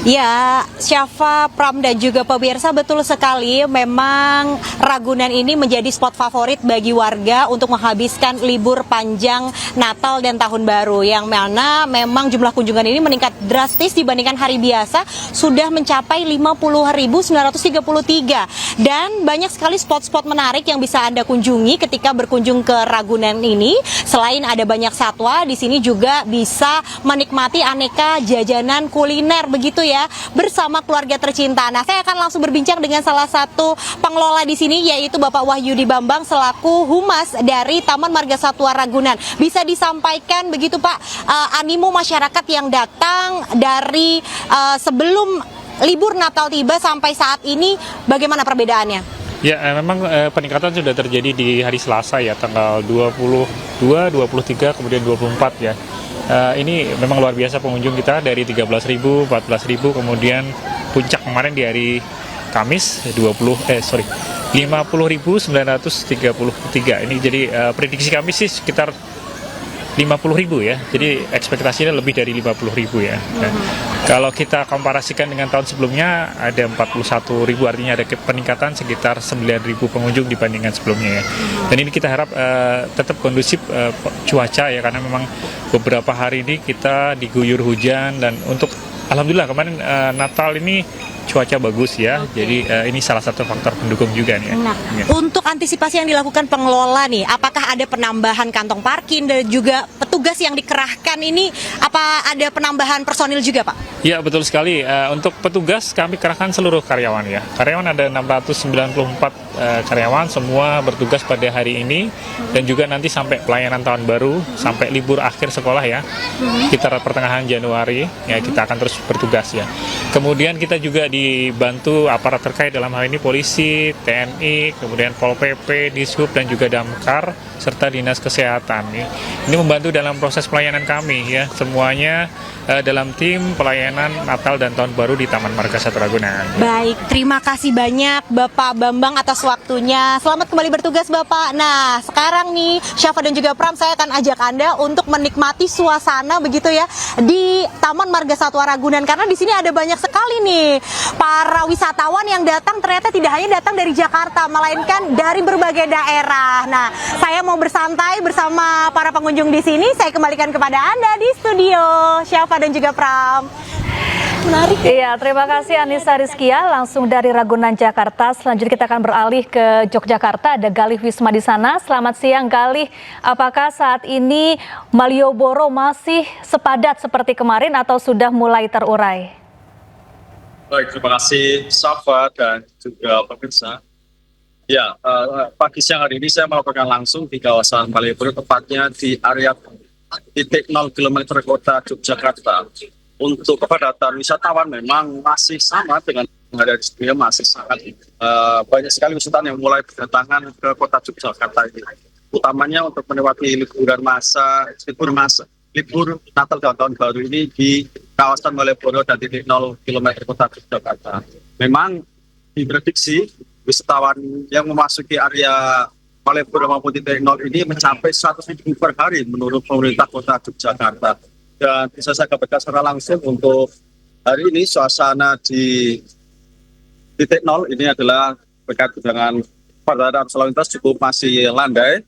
Ya, Syafa, Pram, dan juga pemirsa, betul sekali. Memang Ragunan ini menjadi spot favorit bagi warga untuk menghabiskan libur panjang Natal dan Tahun Baru. Yang mana memang jumlah kunjungan ini meningkat drastis dibandingkan hari biasa, sudah mencapai 50.933. Dan banyak sekali spot-spot menarik yang bisa Anda kunjungi ketika berkunjung ke Ragunan ini. Selain ada banyak satwa, di sini juga bisa menikmati aneka jajanan kuliner begitu ya, bersama keluarga tercinta. Nah, saya akan langsung berbincang dengan salah satu pengelola di sini, yaitu Bapak Wahyudi Bambang selaku humas dari Taman Marga Satwa Ragunan. Bisa disampaikan begitu Pak, animo masyarakat yang datang dari sebelum libur Natal tiba sampai saat ini, bagaimana perbedaannya? Ya, memang peningkatan sudah terjadi di hari Selasa ya, tanggal 22, 23, kemudian 24 ya. Ini memang luar biasa pengunjung kita dari 13.000, 14.000, kemudian puncak kemarin di hari Kamis 50.933. Ini jadi prediksi kami sih sekitar 50.000 ya. Jadi ekspektasinya lebih dari 50.000 ya. Dan kalau kita komparasikan dengan tahun sebelumnya ada 41.000, artinya ada peningkatan sekitar 9.000 pengunjung dibandingkan sebelumnya ya. Dan ini kita harap tetap kondusif cuaca ya, karena memang beberapa hari ini kita diguyur hujan, dan untuk alhamdulillah kemarin Natal ini cuaca bagus ya, jadi ini salah satu faktor pendukung juga nih ya. Nah, untuk antisipasi yang dilakukan pengelola nih, apakah ada penambahan kantong parkir dan juga petugas yang dikerahkan ini, apa ada penambahan personil juga Pak? Ya betul sekali, untuk petugas kami kerahkan seluruh karyawan ya. Karyawan ada 694 karyawan, semua bertugas pada hari ini, dan juga nanti sampai pelayanan tahun baru, sampai libur akhir sekolah ya, sekitar pertengahan Januari ya, kita akan terus bertugas ya. Kemudian kita juga dibantu aparat terkait, dalam hal ini polisi, TNI, kemudian Pol PP, Dishub, dan juga Damkar, serta Dinas Kesehatan. Ini membantu dalam proses pelayanan kami ya, semuanya dalam tim pelayanan Natal dan Tahun Baru di Taman Marga Satwa Ragunan. Baik, terima kasih banyak Bapak Bambang atas waktunya. Selamat kembali bertugas Bapak. Nah, sekarang nih Syafa dan juga Pram, saya akan ajak Anda untuk menikmati suasana begitu ya di Taman Marga Satwa Ragunan, karena di sini ada banyak sekali nih para wisatawan yang datang, ternyata tidak hanya datang dari Jakarta, melainkan dari berbagai daerah. Nah, saya mau bersantai bersama para pengunjung di sini. Saya kembalikan kepada Anda di studio, Syafa dan juga Pram. Menarik. Iya, terima kasih Anissa Rizkia langsung dari Ragunan, Jakarta. Selanjutnya kita akan beralih ke Yogyakarta, ada Galih Wisma di sana. Selamat siang Galih, apakah saat ini Malioboro masih sepadat seperti kemarin atau sudah mulai terurai? Baik, terima kasih Syafa dan juga pemirsa. Ya, pagi siang hari ini saya melaporkan langsung di kawasan Malioboro, tepatnya di area titik 0 km kota Yogyakarta. Untuk kepadatan wisatawan memang masih sama dengan yang ada di sini, masih sangat banyak sekali wisatawan yang mulai berdatangan ke kota Yogyakarta ini, utamanya untuk menikmati libur Natal dan Tahun Baru ini di kawasan Malioboro dan titik 0 km kota Yogyakarta. Memang diprediksi wisatawan yang memasuki area Malioboro maupun titik 0 ini mencapai 100.000 per hari menurut pemerintah kota Yogyakarta. Dan bisa saya gambarkan secara langsung untuk hari ini suasana di titik 0 ini adalah berkait dengan perjalanan arus lalu lintas cukup masih landai.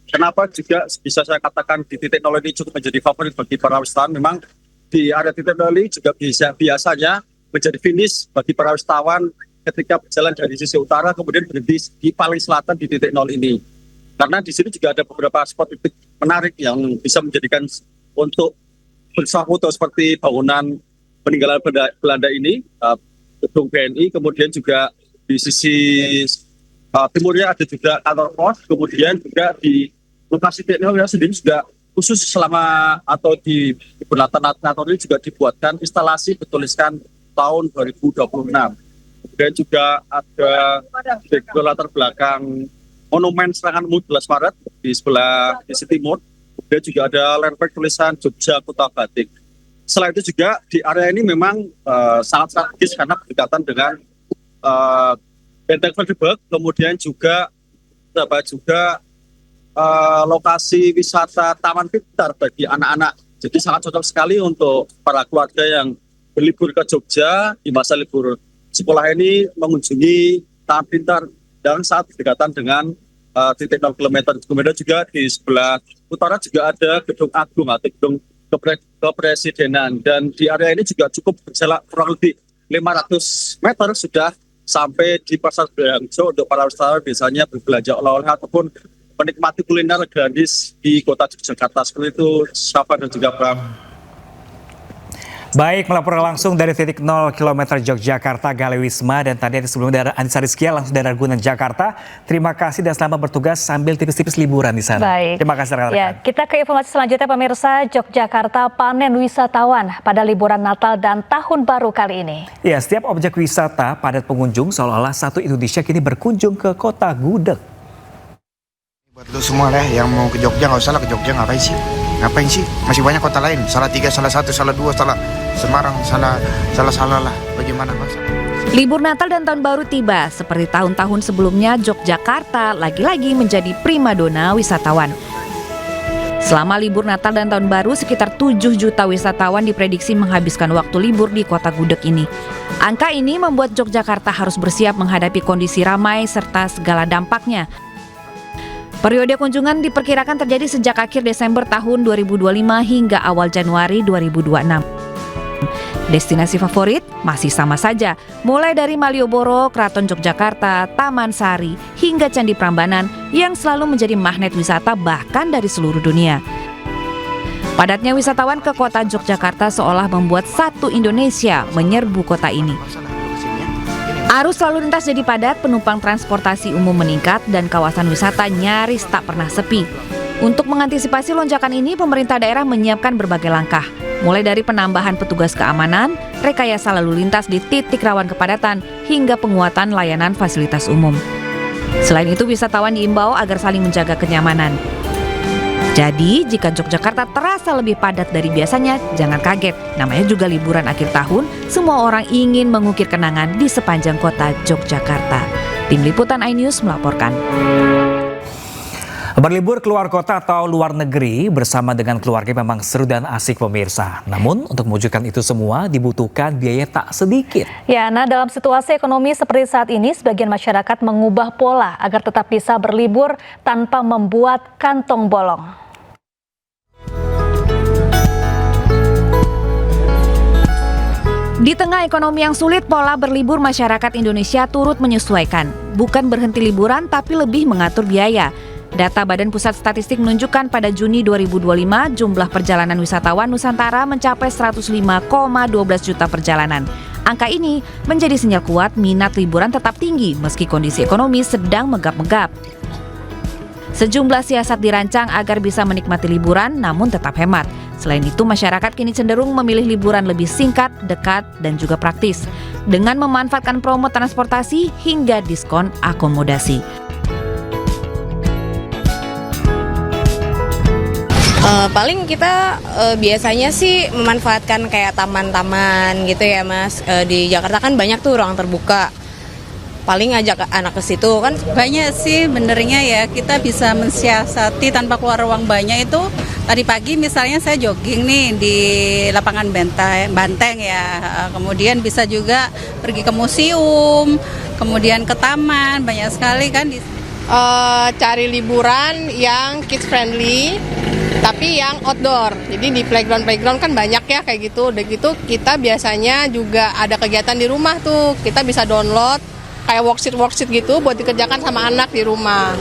Kenapa juga bisa saya katakan di titik 0 ini cukup menjadi favorit bagi para wisatawan? Memang di area titik 0 ini juga biasanya menjadi finish bagi para wisatawan ketika berjalan dari sisi utara kemudian berhenti di paling selatan di titik 0 ini. Karena di sini juga ada beberapa spot titik menarik yang bisa menjadikan untuk bersuah foto seperti bangunan peninggalan Belanda ini, gedung BNI, kemudian juga di sisi timurnya ada juga kantor pos, kemudian juga di lokasi teknologi sendiri juga khusus selama atau di Natal ini juga dibuatkan instalasi bertuliskan tahun 2026. Kemudian juga ada di latar belakang monumen serangan 11 Maret di sebelah sisi timur. Kemudian juga ada landmark tulisan Jogja Kota Batik. Selain itu juga di area ini memang sangat strategis karena berdekatan dengan Benteng Frederik, kemudian juga lokasi wisata Taman Pintar bagi anak-anak. Jadi sangat cocok sekali untuk para keluarga yang berlibur ke Jogja di masa libur sekolah ini mengunjungi Taman Pintar dan saat berdekatan dengan titik 0 km. Kemudian juga di sebelah utara juga ada Gedung Agung atau Gedung Kepresidenan, dan di area ini juga cukup berjarak kurang lebih 500 meter sudah sampai di Pasar Beringharjo untuk para wisatawan biasanya berbelanja oleh-oleh ataupun menikmati kuliner gratis di kota Yogyakarta. Seperti itu, Syafa dan juga Bram. Baik, melaporkan langsung dari titik 0 km Yogyakarta, Gale Wisma, dan tadi sebelumnya dari Anissa Rizkia langsung dari Ragunan, Jakarta. Terima kasih dan selamat bertugas sambil tipis-tipis liburan di sana. Baik. Terima kasih rekan-rekan. Ya, kita ke informasi selanjutnya pemirsa. Yogyakarta panen wisatawan pada liburan Natal dan Tahun Baru kali ini. Ya, setiap objek wisata padat pengunjung seolah-olah satu Indonesia kini berkunjung ke kota Gudeg. Buat lu semua lah yang mau ke Jogja, nggak usah lah ke Jogja, ngapain sih? Masih banyak kota lain, salah 3, salah 1, salah 2, salah Semarang, salah lah, bagaimana Mas? Libur Natal dan Tahun Baru tiba, seperti tahun-tahun sebelumnya Yogyakarta lagi-lagi menjadi primadona wisatawan. Selama libur Natal dan Tahun Baru, sekitar 7 juta wisatawan diprediksi menghabiskan waktu libur di kota Gudeg ini. Angka ini membuat Yogyakarta harus bersiap menghadapi kondisi ramai serta segala dampaknya. Periode kunjungan diperkirakan terjadi sejak akhir Desember tahun 2025 hingga awal Januari 2026. Destinasi favorit masih sama saja, mulai dari Malioboro, Keraton Yogyakarta, Taman Sari, hingga Candi Prambanan yang selalu menjadi magnet wisata bahkan dari seluruh dunia. Padatnya wisatawan ke kota Yogyakarta seolah membuat satu Indonesia menyerbu kota ini. Arus lalu lintas jadi padat, penumpang transportasi umum meningkat, dan kawasan wisata nyaris tak pernah sepi. Untuk mengantisipasi lonjakan ini, pemerintah daerah menyiapkan berbagai langkah, mulai dari penambahan petugas keamanan, rekayasa lalu lintas di titik rawan kepadatan, hingga penguatan layanan fasilitas umum. Selain itu, wisatawan diimbau agar saling menjaga kenyamanan. Jadi, jika Yogyakarta terasa lebih padat dari biasanya, jangan kaget. Namanya juga liburan akhir tahun, semua orang ingin mengukir kenangan di sepanjang kota Yogyakarta. Tim Liputan iNews melaporkan. Berlibur keluar kota atau luar negeri bersama dengan keluarga memang seru dan asik pemirsa. Namun untuk mewujudkan itu semua dibutuhkan biaya tak sedikit. Ya, nah dalam situasi ekonomi seperti saat ini, sebagian masyarakat mengubah pola agar tetap bisa berlibur tanpa membuat kantong bolong. Di tengah ekonomi yang sulit, pola berlibur masyarakat Indonesia turut menyesuaikan. Bukan berhenti liburan, tapi lebih mengatur biaya. Data Badan Pusat Statistik menunjukkan pada Juni 2025, jumlah perjalanan wisatawan Nusantara mencapai 105,12 juta perjalanan. Angka ini menjadi sinyal kuat minat liburan tetap tinggi meski kondisi ekonomi sedang megap-megap. Sejumlah siasat dirancang agar bisa menikmati liburan namun tetap hemat. Selain itu, masyarakat kini cenderung memilih liburan lebih singkat, dekat, dan juga praktis dengan memanfaatkan promo transportasi hingga diskon akomodasi. Paling kita biasanya sih memanfaatkan kayak taman-taman gitu ya Mas. Di Jakarta kan banyak tuh ruang terbuka. Paling ngajak anak ke situ kan. Banyak sih benernya ya, kita bisa mensiasati tanpa keluar ruang banyak itu. Tadi pagi misalnya saya jogging nih di lapangan Banteng ya. Kemudian bisa juga pergi ke museum, kemudian ke taman, banyak sekali kan. Cari liburan yang kids friendly, tapi yang outdoor. Jadi di playground kan banyak ya kayak gitu. Udah gitu kita biasanya juga ada kegiatan di rumah tuh. Kita bisa download kayak worksheet gitu buat dikerjakan sama anak di rumah.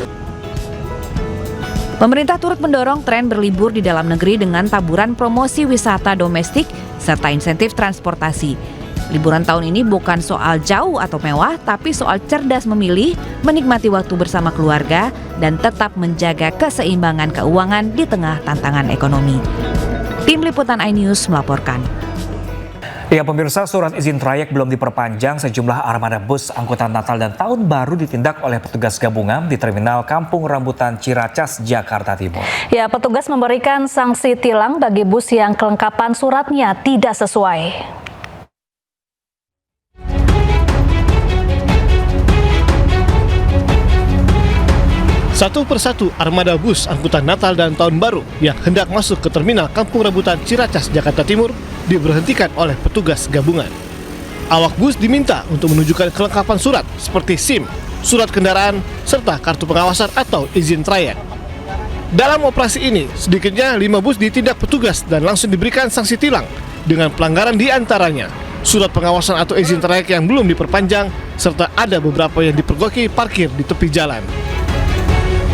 Pemerintah turut mendorong tren berlibur di dalam negeri dengan taburan promosi wisata domestik serta insentif transportasi. Liburan tahun ini bukan soal jauh atau mewah, tapi soal cerdas memilih, menikmati waktu bersama keluarga, dan tetap menjaga keseimbangan keuangan di tengah tantangan ekonomi. Tim Liputan iNews melaporkan. Ya pemirsa, surat izin trayek belum diperpanjang, sejumlah armada bus angkutan Natal dan Tahun Baru ditindak oleh petugas gabungan di Terminal Kampung Rambutan Ciracas, Jakarta Timur. Ya, petugas memberikan sanksi tilang bagi bus yang kelengkapan suratnya tidak sesuai. Satu persatu armada bus angkutan Natal dan Tahun Baru yang hendak masuk ke Terminal Kampung Rambutan Ciracas, Jakarta Timur diberhentikan oleh petugas gabungan. Awak bus diminta untuk menunjukkan kelengkapan surat seperti SIM, surat kendaraan, serta kartu pengawasan atau izin trayek. Dalam operasi ini, sedikitnya 5 bus ditindak petugas dan langsung diberikan sanksi tilang dengan pelanggaran diantaranya surat pengawasan atau izin trayek yang belum diperpanjang, serta ada beberapa yang dipergoki parkir di tepi jalan.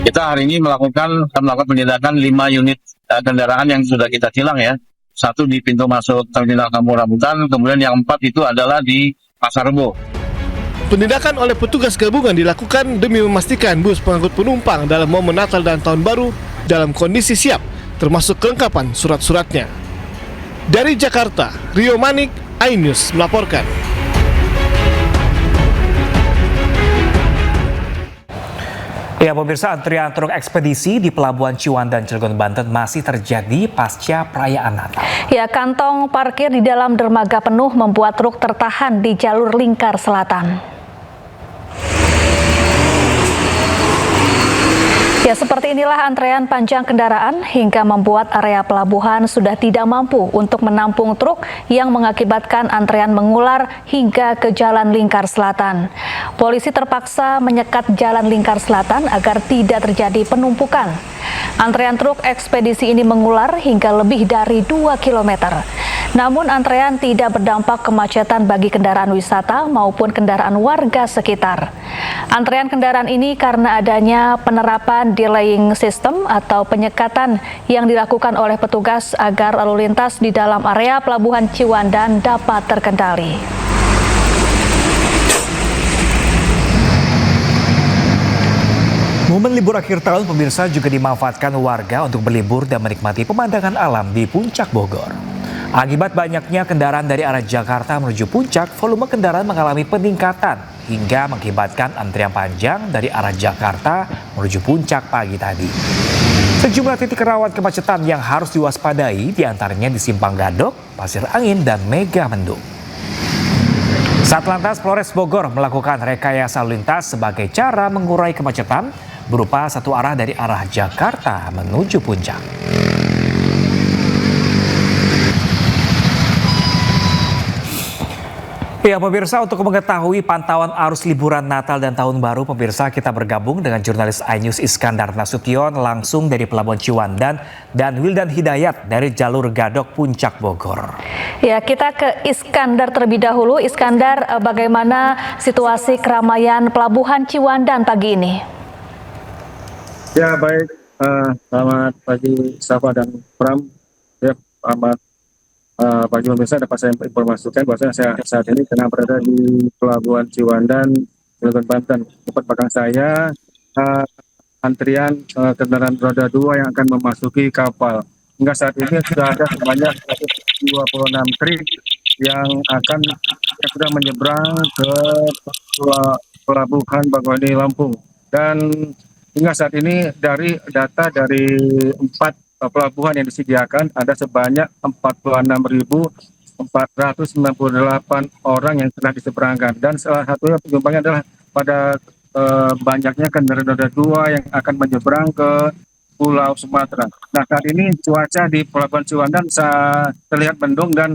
Kita hari ini melakukan penindakan 5 unit kendaraan yang sudah kita tilang ya. 1 di pintu masuk Terminal Kampung Rambutan, kemudian yang 4 itu adalah di Pasar Rebo. Penindakan oleh petugas gabungan dilakukan demi memastikan bus pengangkut penumpang dalam momen Natal dan Tahun Baru dalam kondisi siap, termasuk kelengkapan surat-suratnya. Dari Jakarta, Rio Manik, iNews melaporkan. Ya pemirsa, antrian truk ekspedisi di Pelabuhan Ciwandan, Cilegon, Banten masih terjadi pasca perayaan Natal. Ya, kantong parkir di dalam dermaga penuh membuat truk tertahan di jalur lingkar selatan. Ya, seperti inilah antrean panjang kendaraan hingga membuat area pelabuhan sudah tidak mampu untuk menampung truk yang mengakibatkan antrean mengular hingga ke jalan lingkar selatan. Polisi terpaksa menyekat jalan lingkar selatan agar tidak terjadi penumpukan. Antrean truk ekspedisi ini mengular hingga lebih dari 2 km. Namun antrean tidak berdampak kemacetan bagi kendaraan wisata maupun kendaraan warga sekitar. Antrean kendaraan ini karena adanya penerapan delaying system atau penyekatan yang dilakukan oleh petugas agar lalu lintas di dalam area Pelabuhan Ciwandan dapat terkendali. Momen libur akhir tahun pemirsa juga dimanfaatkan warga untuk berlibur dan menikmati pemandangan alam di Puncak Bogor. Akibat banyaknya kendaraan dari arah Jakarta menuju Puncak, volume kendaraan mengalami peningkatan hingga mengakibatkan antrian panjang dari arah Jakarta menuju Puncak pagi tadi. Sejumlah titik rawan kemacetan yang harus diwaspadai diantaranya di Simpang Gadok, Pasir Angin, dan Mega Mendung. Satlantas Polres Bogor melakukan rekayasa lalu lintas sebagai cara mengurai kemacetan berupa satu arah dari arah Jakarta menuju Puncak. Ya pemirsa, untuk mengetahui pantauan arus liburan Natal dan Tahun Baru, pemirsa kita bergabung dengan jurnalis iNews Iskandar Nasution langsung dari Pelabuhan Ciwandan dan Wildan Hidayat dari jalur Gadok Puncak Bogor. Ya, kita ke Iskandar terlebih dahulu. Iskandar, bagaimana situasi keramaian Pelabuhan Ciwandan pagi ini? Ya baik, selamat pagi Safa dan Pram. Ya, selamat pagi pemirsa, dapat saya informasikan bahwa saya saat ini tengah berada di Pelabuhan Ciwandan, Cilegon, Banten. Tepat belakang saya antrian kendaraan roda 2 yang akan memasuki kapal. Hingga saat ini sudah ada sebanyak 126 truk yang sudah menyeberang ke Pelabuhan Bakauheni, Lampung. Dan hingga saat ini dari data dari 4 pelabuhan yang disediakan ada sebanyak 46.498 orang yang telah diseberangkan, dan salah satunya penyumbangnya adalah pada banyaknya kendaraan roda 2 yang akan menyeberang ke Pulau Sumatera. Nah, saat ini cuaca di Pelabuhan Ciwandan terlihat mendung dan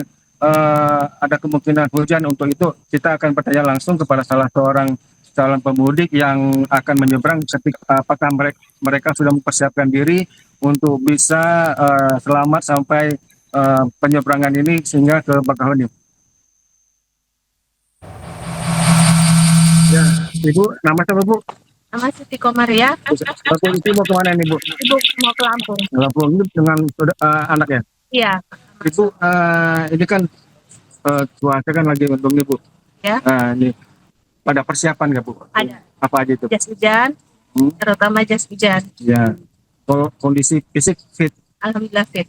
ada kemungkinan hujan. Untuk itu kita akan bertanya langsung kepada salah seorang calon pemudik yang akan menyeberang, apakah mereka sudah mempersiapkan diri untuk bisa selamat sampai penyeberangan ini sehingga ke Bakauheni. Ya, Ibu, nama siapa Bu? Nama Siti Komaria. Bapak Ibu mau kemana nih Bu? Ibu mau ke Lampung. Lampung ini dengan anaknya. Iya. Ibu, ini kan cuaca kan lagi mendung nih Bu. Ya. Ini pada persiapan nggak Bu? Ada. Apa aja itu? Jas hujan, terutama jas hujan. Ya. Kalau kondisi fisik fit. Alhamdulillah fit.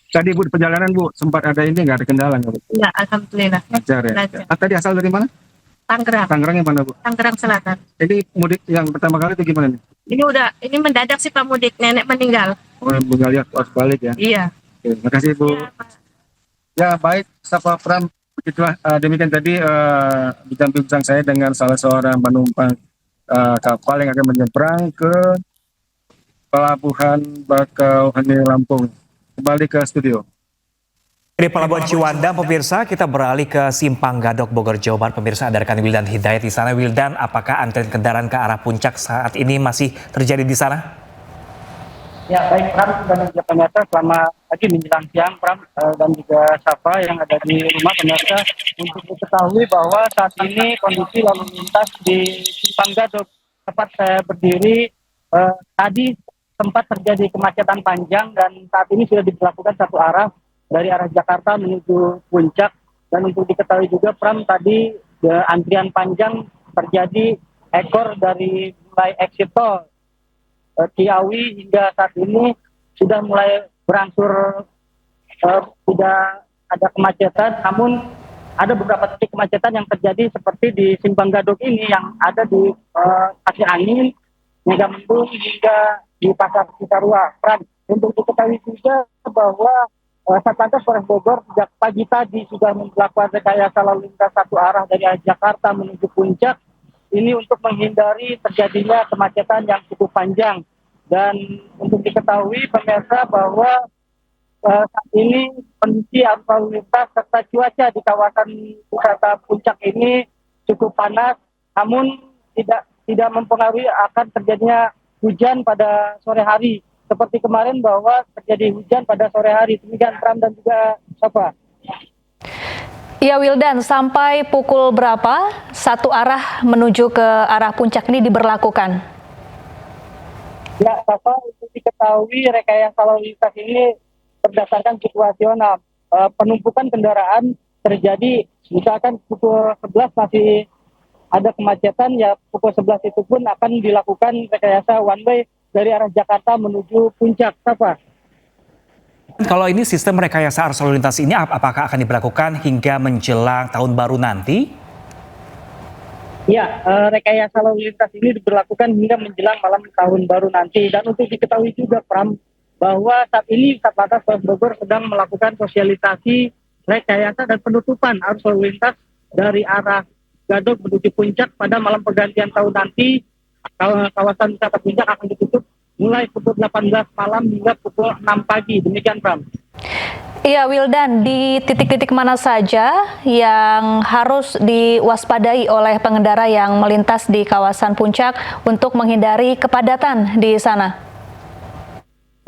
Tadi Bu di perjalanan Bu sempat ada ini nggak ada kendala nggak Bu? Ya, alhamdulillah. Lancar ya. Lancar. Tadi asal dari mana? Tangerang. Tangerang yang mana Bu? Tangerang Selatan. Ini mudik yang pertama kali itu gimana nih? Ini mendadak sih Pak mudik, nenek meninggal. Oh, nggak lihat pas balik ya? Iya. Oke, terima kasih Bu. Ya baik, Sapa Pram, begitulah demikian tadi bincang-bincang saya dengan salah seorang penumpang kapal yang akan menyeberang ke Pelabuhan Bakauheni Lampung. Kembali ke studio. Di Pelabuhan Ciwandan, pemirsa, kita beralih ke Simpang Gadok, Bogor, Jawa Barat. Pemirsa, ada rekan Wildan Hidayat di sana. Wildan, apakah antrian kendaraan ke arah puncak saat ini masih terjadi di sana? Ya, baik Pram dan juga pemirsa, selamat pagi menjelang siang Pram dan juga Safa yang ada di rumah pemirsa, untuk diketahui bahwa saat ini kondisi lalu lintas di Simpang Gadok tempat saya berdiri tadi sempat terjadi kemacetan panjang dan saat ini sudah diberlakukan satu arah dari arah Jakarta menuju puncak. Dan untuk diketahui juga Pram, tadi antrian panjang terjadi ekor dari mulai exit tol Ciawi hingga saat ini sudah mulai berangsur tidak ada kemacetan, namun ada beberapa titik kemacetan yang terjadi seperti di Simpang Gadok ini yang ada di Pasir Angin, Megamendung hingga di Pasar Cisarua. Untuk diketahui juga bahwa Satlantas Polres Bogor sejak pagi tadi sudah melakukan rekayasa lalu lintas satu arah dari Jakarta menuju puncak ini untuk menghindari terjadinya kemacetan yang cukup panjang. Dan untuk diketahui pemirsa bahwa saat ini kondisi arus lalu lintas serta cuaca di kawasan wisata puncak ini cukup panas, namun tidak mempengaruhi akan terjadinya hujan pada sore hari. Seperti kemarin bahwa terjadi hujan pada sore hari. Demikian Pram dan juga Safa. Ya Wildan, sampai pukul berapa satu arah menuju ke arah puncak ini diberlakukan? Ya, Safa, untuk diketahui rekayasa lalu lintas ini berdasarkan situasional. Penumpukan kendaraan terjadi misalkan pukul 11 masih ada kemacetan, ya pukul 11 itu pun akan dilakukan rekayasa one way dari arah Jakarta menuju puncak. Safa. Kalau ini sistem rekayasa arus lalu lintas ini apakah akan diberlakukan hingga menjelang tahun baru nanti? Ya, rekayasa lalu lintas ini diberlakukan hingga menjelang malam tahun baru nanti. Dan untuk diketahui juga Pram, bahwa saat ini Satlantas Polres Bogor sedang melakukan sosialisasi rekayasa dan penutupan arus lalu lintas dari arah Gadok menuju puncak pada malam pergantian tahun nanti. Kawasan wisata puncak akan ditutup mulai pukul 18 malam hingga pukul 6 pagi. Demikian Pram. Iya Wildan, di titik-titik mana saja yang harus diwaspadai oleh pengendara yang melintas di kawasan puncak untuk menghindari kepadatan di sana?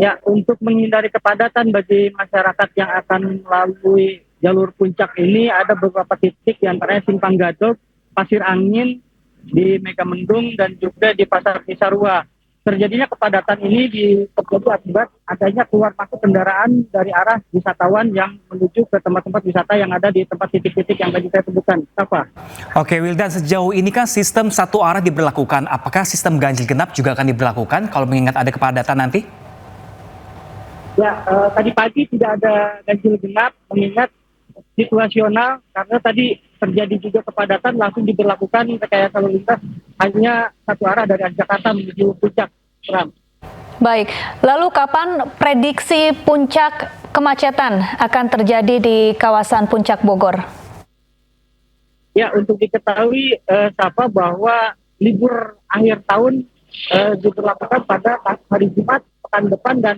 Ya, untuk menghindari kepadatan bagi masyarakat yang akan melalui jalur puncak ini ada beberapa titik, diantaranya Simpang Gadok, Pasir Angin, di Megamendung dan juga di Pasar Cisarua. Terjadinya kepadatan ini terjadi akibat adanya keluar masuk kendaraan dari arah wisatawan yang menuju ke tempat-tempat wisata yang ada di tempat titik-titik yang tadi saya sebutkan. Apa? Oke Wildan, sejauh ini kan sistem satu arah diberlakukan. Apakah sistem ganjil genap juga akan diberlakukan kalau mengingat ada kepadatan nanti? Ya, tadi pagi tidak ada ganjil genap mengingat situasional karena tadi terjadi juga kepadatan, langsung diberlakukan rekayasa lalu lintas hanya satu arah dari Jakarta menuju puncak. Baik, lalu kapan prediksi puncak kemacetan akan terjadi di kawasan puncak Bogor? Ya, untuk diketahui Safa, bahwa libur akhir tahun diberlakukan pada hari Jumat pekan depan, dan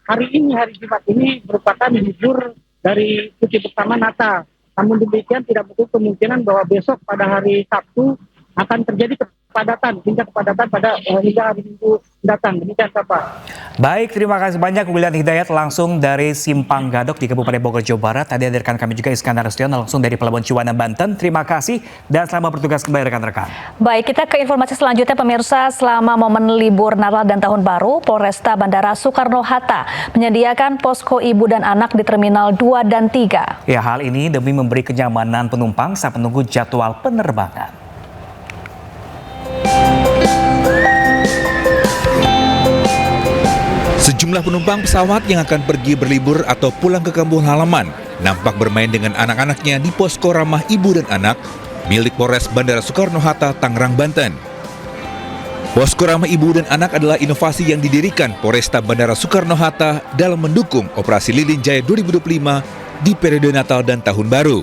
hari Jumat ini merupakan libur dari cuti bersama Natal. Namun demikian tidak betul kemungkinan bahwa besok pada hari Sabtu akan terjadi tingkat kepadatan pada hingga hari Minggu datang. Demikian Safa. Baik, terima kasih banyak William Hidayat langsung dari Simpang Gadok di Kabupaten Bogor, Jawa Barat. Tadi hadirkan kami juga Iskandar Rustiono langsung dari Pelabuhan Ciwandan, Banten. Terima kasih dan selamat bertugas kembali rekan-rekan. Baik, kita ke informasi selanjutnya pemirsa. Selama momen libur Natal dan Tahun Baru, Polresta Bandara Soekarno-Hatta menyediakan posko ibu dan anak di Terminal 2 dan 3. Ya, hal ini demi memberi kenyamanan penumpang saat menunggu jadwal penerbangan. Sejumlah penumpang pesawat yang akan pergi berlibur atau pulang ke kampung halaman nampak bermain dengan anak-anaknya di posko ramah ibu dan anak milik Polres Bandara Soekarno-Hatta, Tangerang, Banten. Posko ramah ibu dan anak adalah inovasi yang didirikan Polresta Bandara Soekarno-Hatta dalam mendukung Operasi Lilin Jaya 2025 di periode Natal dan Tahun Baru.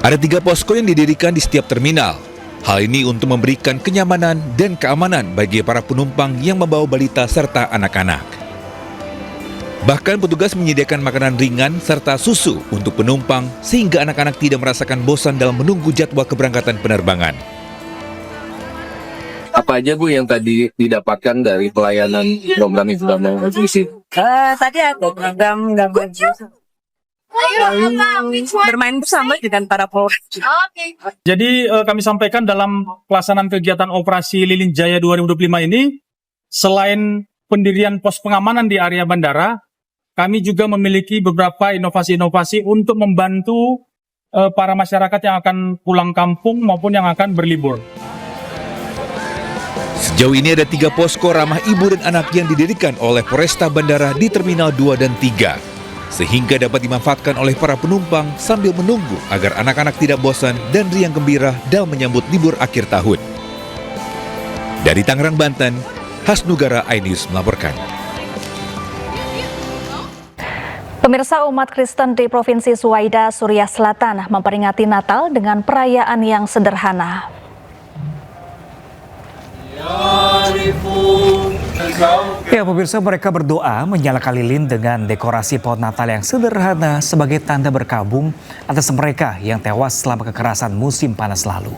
Ada 3 posko yang didirikan di setiap terminal. Hal ini untuk memberikan kenyamanan dan keamanan bagi para penumpang yang membawa balita serta anak-anak. Bahkan petugas menyediakan makanan ringan serta susu untuk penumpang sehingga anak-anak tidak merasakan bosan dalam menunggu jadwal keberangkatan penerbangan. Apa aja Bu yang tadi didapatkan dari pelayanan program itu? Tadi ada program gangguan jiwa. Bermain bersama dengan para polres. Jadi kami sampaikan dalam pelaksanaan kegiatan Operasi Lilin Jaya 2025 ini, selain pendirian pos pengamanan di area bandara, kami juga memiliki beberapa inovasi-inovasi untuk membantu para masyarakat yang akan pulang kampung maupun yang akan berlibur. Sejauh ini ada 3 posko ramah ibu dan anak yang didirikan oleh Polresta Bandara di Terminal 2 dan 3. Sehingga dapat dimanfaatkan oleh para penumpang sambil menunggu agar anak-anak tidak bosan dan riang gembira dalam menyambut libur akhir tahun. Dari Tangerang, Banten, Hasnugara iNews melaporkan. Pemirsa, umat Kristen di Provinsi Suwaida, Suriah Selatan memperingati Natal dengan perayaan yang sederhana. Ya pemirsa, mereka berdoa menyalakan lilin dengan dekorasi pohon Natal yang sederhana sebagai tanda berkabung atas mereka yang tewas selama kekerasan musim panas lalu.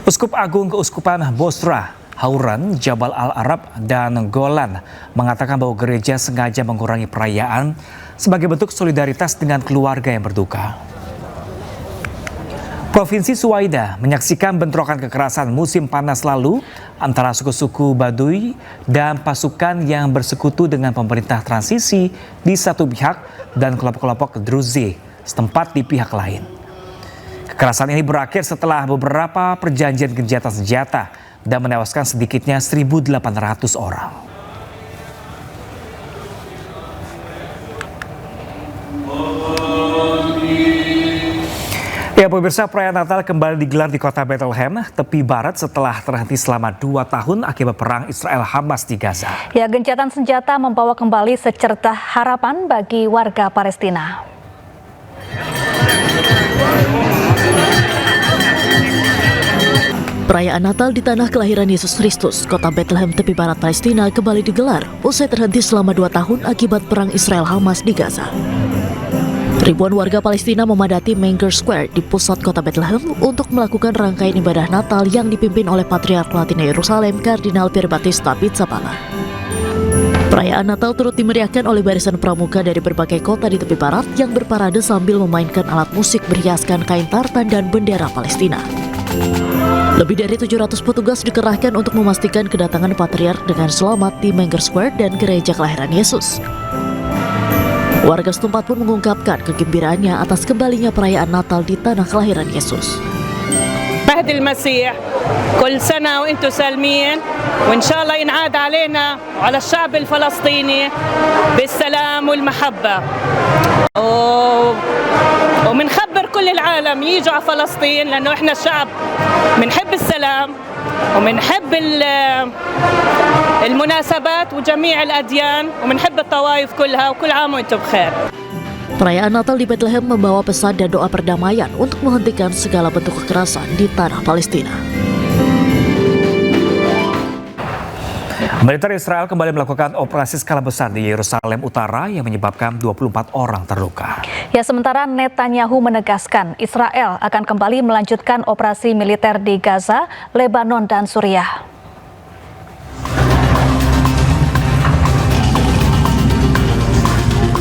Uskup Agung Keuskupan Bosra, Hauran, Jabal Al-Arab, dan Golan mengatakan bahwa gereja sengaja mengurangi perayaan sebagai bentuk solidaritas dengan keluarga yang berduka. Provinsi Suwaida menyaksikan bentrokan kekerasan musim panas lalu antara suku-suku Baduy dan pasukan yang bersekutu dengan pemerintah transisi di satu pihak dan kelompok-kelompok Druze setempat di pihak lain. Kekerasan ini berakhir setelah beberapa perjanjian gencatan senjata dan menewaskan sedikitnya 1.800 orang. Ya pemirsa, perayaan Natal kembali digelar di kota Bethlehem, tepi barat setelah terhenti selama 2 tahun akibat perang Israel-Hamas di Gaza. Ya, gencatan senjata membawa kembali secercah harapan bagi warga Palestina. Perayaan Natal di tanah kelahiran Yesus Kristus, kota Bethlehem tepi barat Palestina kembali digelar usai terhenti selama 2 tahun akibat perang Israel-Hamas di Gaza. Ribuan warga Palestina memadati Menger Square di pusat kota Bethlehem untuk melakukan rangkaian ibadah Natal yang dipimpin oleh Patriark Latin Yerusalem Kardinal Pierbattista Pizzapalla. Perayaan Natal turut dimeriahkan oleh barisan pramuka dari berbagai kota di tepi barat yang berparade sambil memainkan alat musik berhiaskan kain tartan dan bendera Palestina. Lebih dari 700 petugas dikerahkan untuk memastikan kedatangan Patriark dengan selamat di Menger Square dan Gereja Kelahiran Yesus. Warga setempat pun mengungkapkan kegembiraannya atas kembalinya perayaan Natal di tanah kelahiran Yesus. مهد المسيح كل سنة وانتم سالمين وإن شاء الله ينعاد علينا وعلى الشعب الفلسطيني بالسلام والمحبة ومنخبر كل العالم يجوا على فلسطين لأنه إحنا الشعب منحب السلام ومنحب المناسبات وجميع الأديان ومنحب الطوائف كلها وكل عام وانتم بخير. Perayaan Natal di Bethlehem membawa pesan dan doa perdamaian untuk menghentikan segala bentuk kekerasan di tanah Palestina. Militer Israel kembali melakukan operasi skala besar di Yerusalem Utara yang menyebabkan 24 orang terluka. Ya, sementara Netanyahu menegaskan Israel akan kembali melanjutkan operasi militer di Gaza, Lebanon, dan Suriah.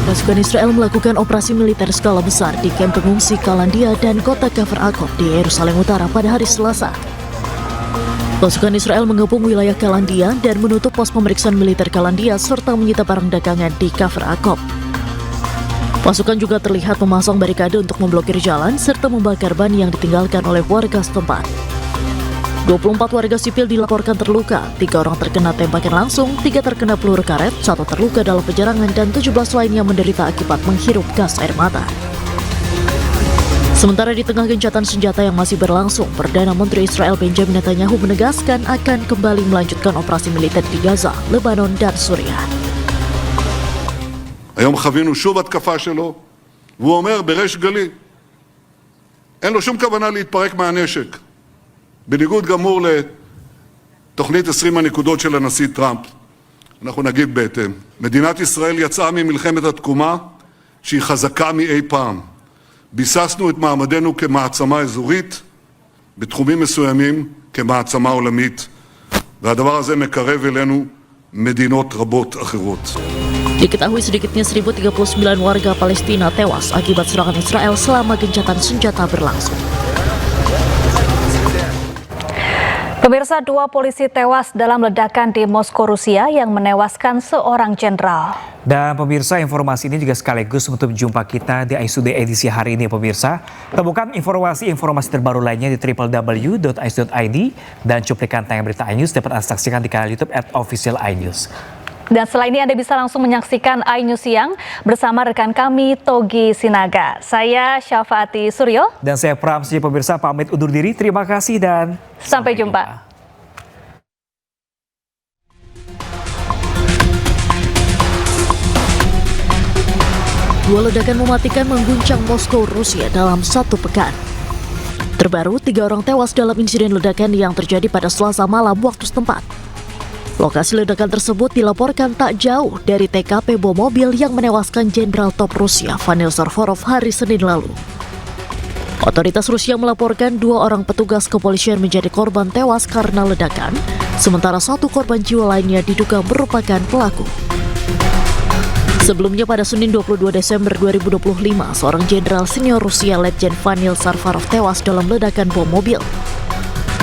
Pasukan Israel melakukan operasi militer skala besar di kamp pengungsi Kalandia dan kota Kafar Aqab di Yerusalem Utara pada hari Selasa. Pasukan Israel mengepung wilayah Kalandia dan menutup pos pemeriksaan militer Kalandia serta menyita barang dagangan di Kafar Aqab. Pasukan juga terlihat memasang barikade untuk memblokir jalan serta membakar ban yang ditinggalkan oleh warga setempat. 24 warga sipil dilaporkan terluka, 3 orang terkena tembakan langsung, 3 terkena peluru karet, 1 terluka dalam penyerangan, dan 17 lainnya menderita akibat menghirup gas air mata. Sementara di tengah gencatan senjata yang masih berlangsung, Perdana Menteri Israel Benjamin Netanyahu menegaskan akan kembali melanjutkan operasi militer di Gaza, Lebanon, dan Suriah. היום חווינו שוב התקפה שלו, והוא אומר בריש גלי, אין לו שום כוונה להתפרק מהנשק, בניגוד גמור לתוכנית 20 הנקודות של הנשיא טראמפ. אנחנו נגיב בהתאם. מדינת ישראל יצאה ממלחמת התקומה שהיא חזקה מאי פעם. ביססנו את מעמדנו כמעצמה אזורית, בתחומים מסוימים כמעצמה עולמית, והדבר הזה מקרב אלינו מדינות רבות אחרות. Diketahui sedikitnya 1039 warga Palestina tewas akibat serangan Israel selama gencatan senjata berlangsung. Pemirsa, 2 polisi tewas dalam ledakan di Moskow, Rusia yang menewaskan seorang jenderal. Dan pemirsa, informasi ini juga sekaligus menutup jumpa kita di ISUD edisi hari ini, pemirsa. Temukan informasi terbaru lainnya di www.isu.id dan cuplikan tayangan berita iNews dapat Anda saksikan di kanal YouTube @official_iNews. Dan setelah ini Anda bisa langsung menyaksikan iNews Siang bersama rekan kami Togi Sinaga. Saya Syafaati Suryo. Dan saya Pram, pemirsa pamit undur diri. Terima kasih dan sampai jumpa. Dua ledakan mematikan mengguncang Moskow, Rusia dalam 1 pekan. Terbaru, 3 orang tewas dalam insiden ledakan yang terjadi pada Selasa malam waktu setempat. Lokasi ledakan tersebut dilaporkan tak jauh dari TKP bom mobil yang menewaskan Jenderal Top Rusia Vanil Zarfarov hari Senin lalu. Otoritas Rusia melaporkan 2 orang petugas kepolisian menjadi korban tewas karena ledakan, sementara 1 korban jiwa lainnya diduga merupakan pelaku. Sebelumnya pada Senin 22 Desember 2025, seorang jenderal senior Rusia Letjen Vanil Zarfarov tewas dalam ledakan bom mobil.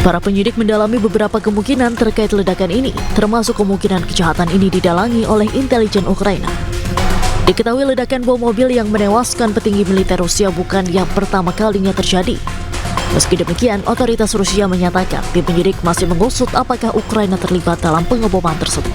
Para penyidik mendalami beberapa kemungkinan terkait ledakan ini, termasuk kemungkinan kejahatan ini didalangi oleh intelijen Ukraina. Diketahui ledakan bom mobil yang menewaskan petinggi militer Rusia bukan yang pertama kalinya terjadi. Meski demikian, otoritas Rusia menyatakan tim penyidik masih mengusut apakah Ukraina terlibat dalam pengeboman tersebut.